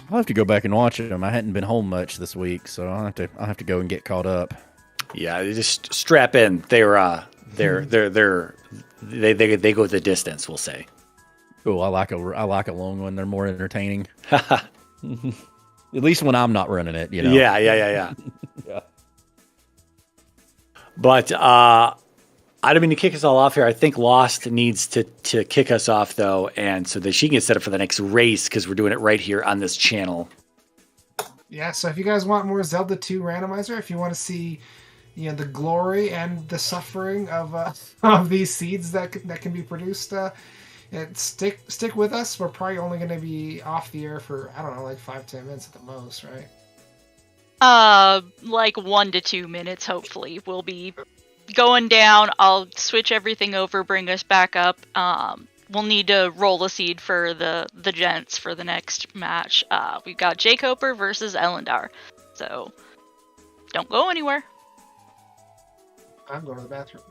I'll have to go back and watch them. I hadn't been home much this week, so I'll have to go and get caught up. Yeah, they just strap in. They go the distance, we'll say. Oh, I like a long one. They're more entertaining. At least when I'm not running it, Yeah. Yeah. But I don't mean to kick us all off here. I think Lost needs to kick us off, though, and so that she can get set up for the next race because we're doing it right here on this channel. Yeah, so if you guys want more Zelda 2 Randomizer, if you want to see the glory and the suffering of these seeds that can be produced, stick with us. We're probably only going to be off the air for, I don't know, like 5-10 minutes at the most, right? Like 1 to 2 minutes, hopefully. We'll be going down. I'll switch everything over, bring us back up. We'll need to roll a seed for the gents for the next match. We've got Jake Hoper versus Elendar. So, don't go anywhere. I'm going to the bathroom.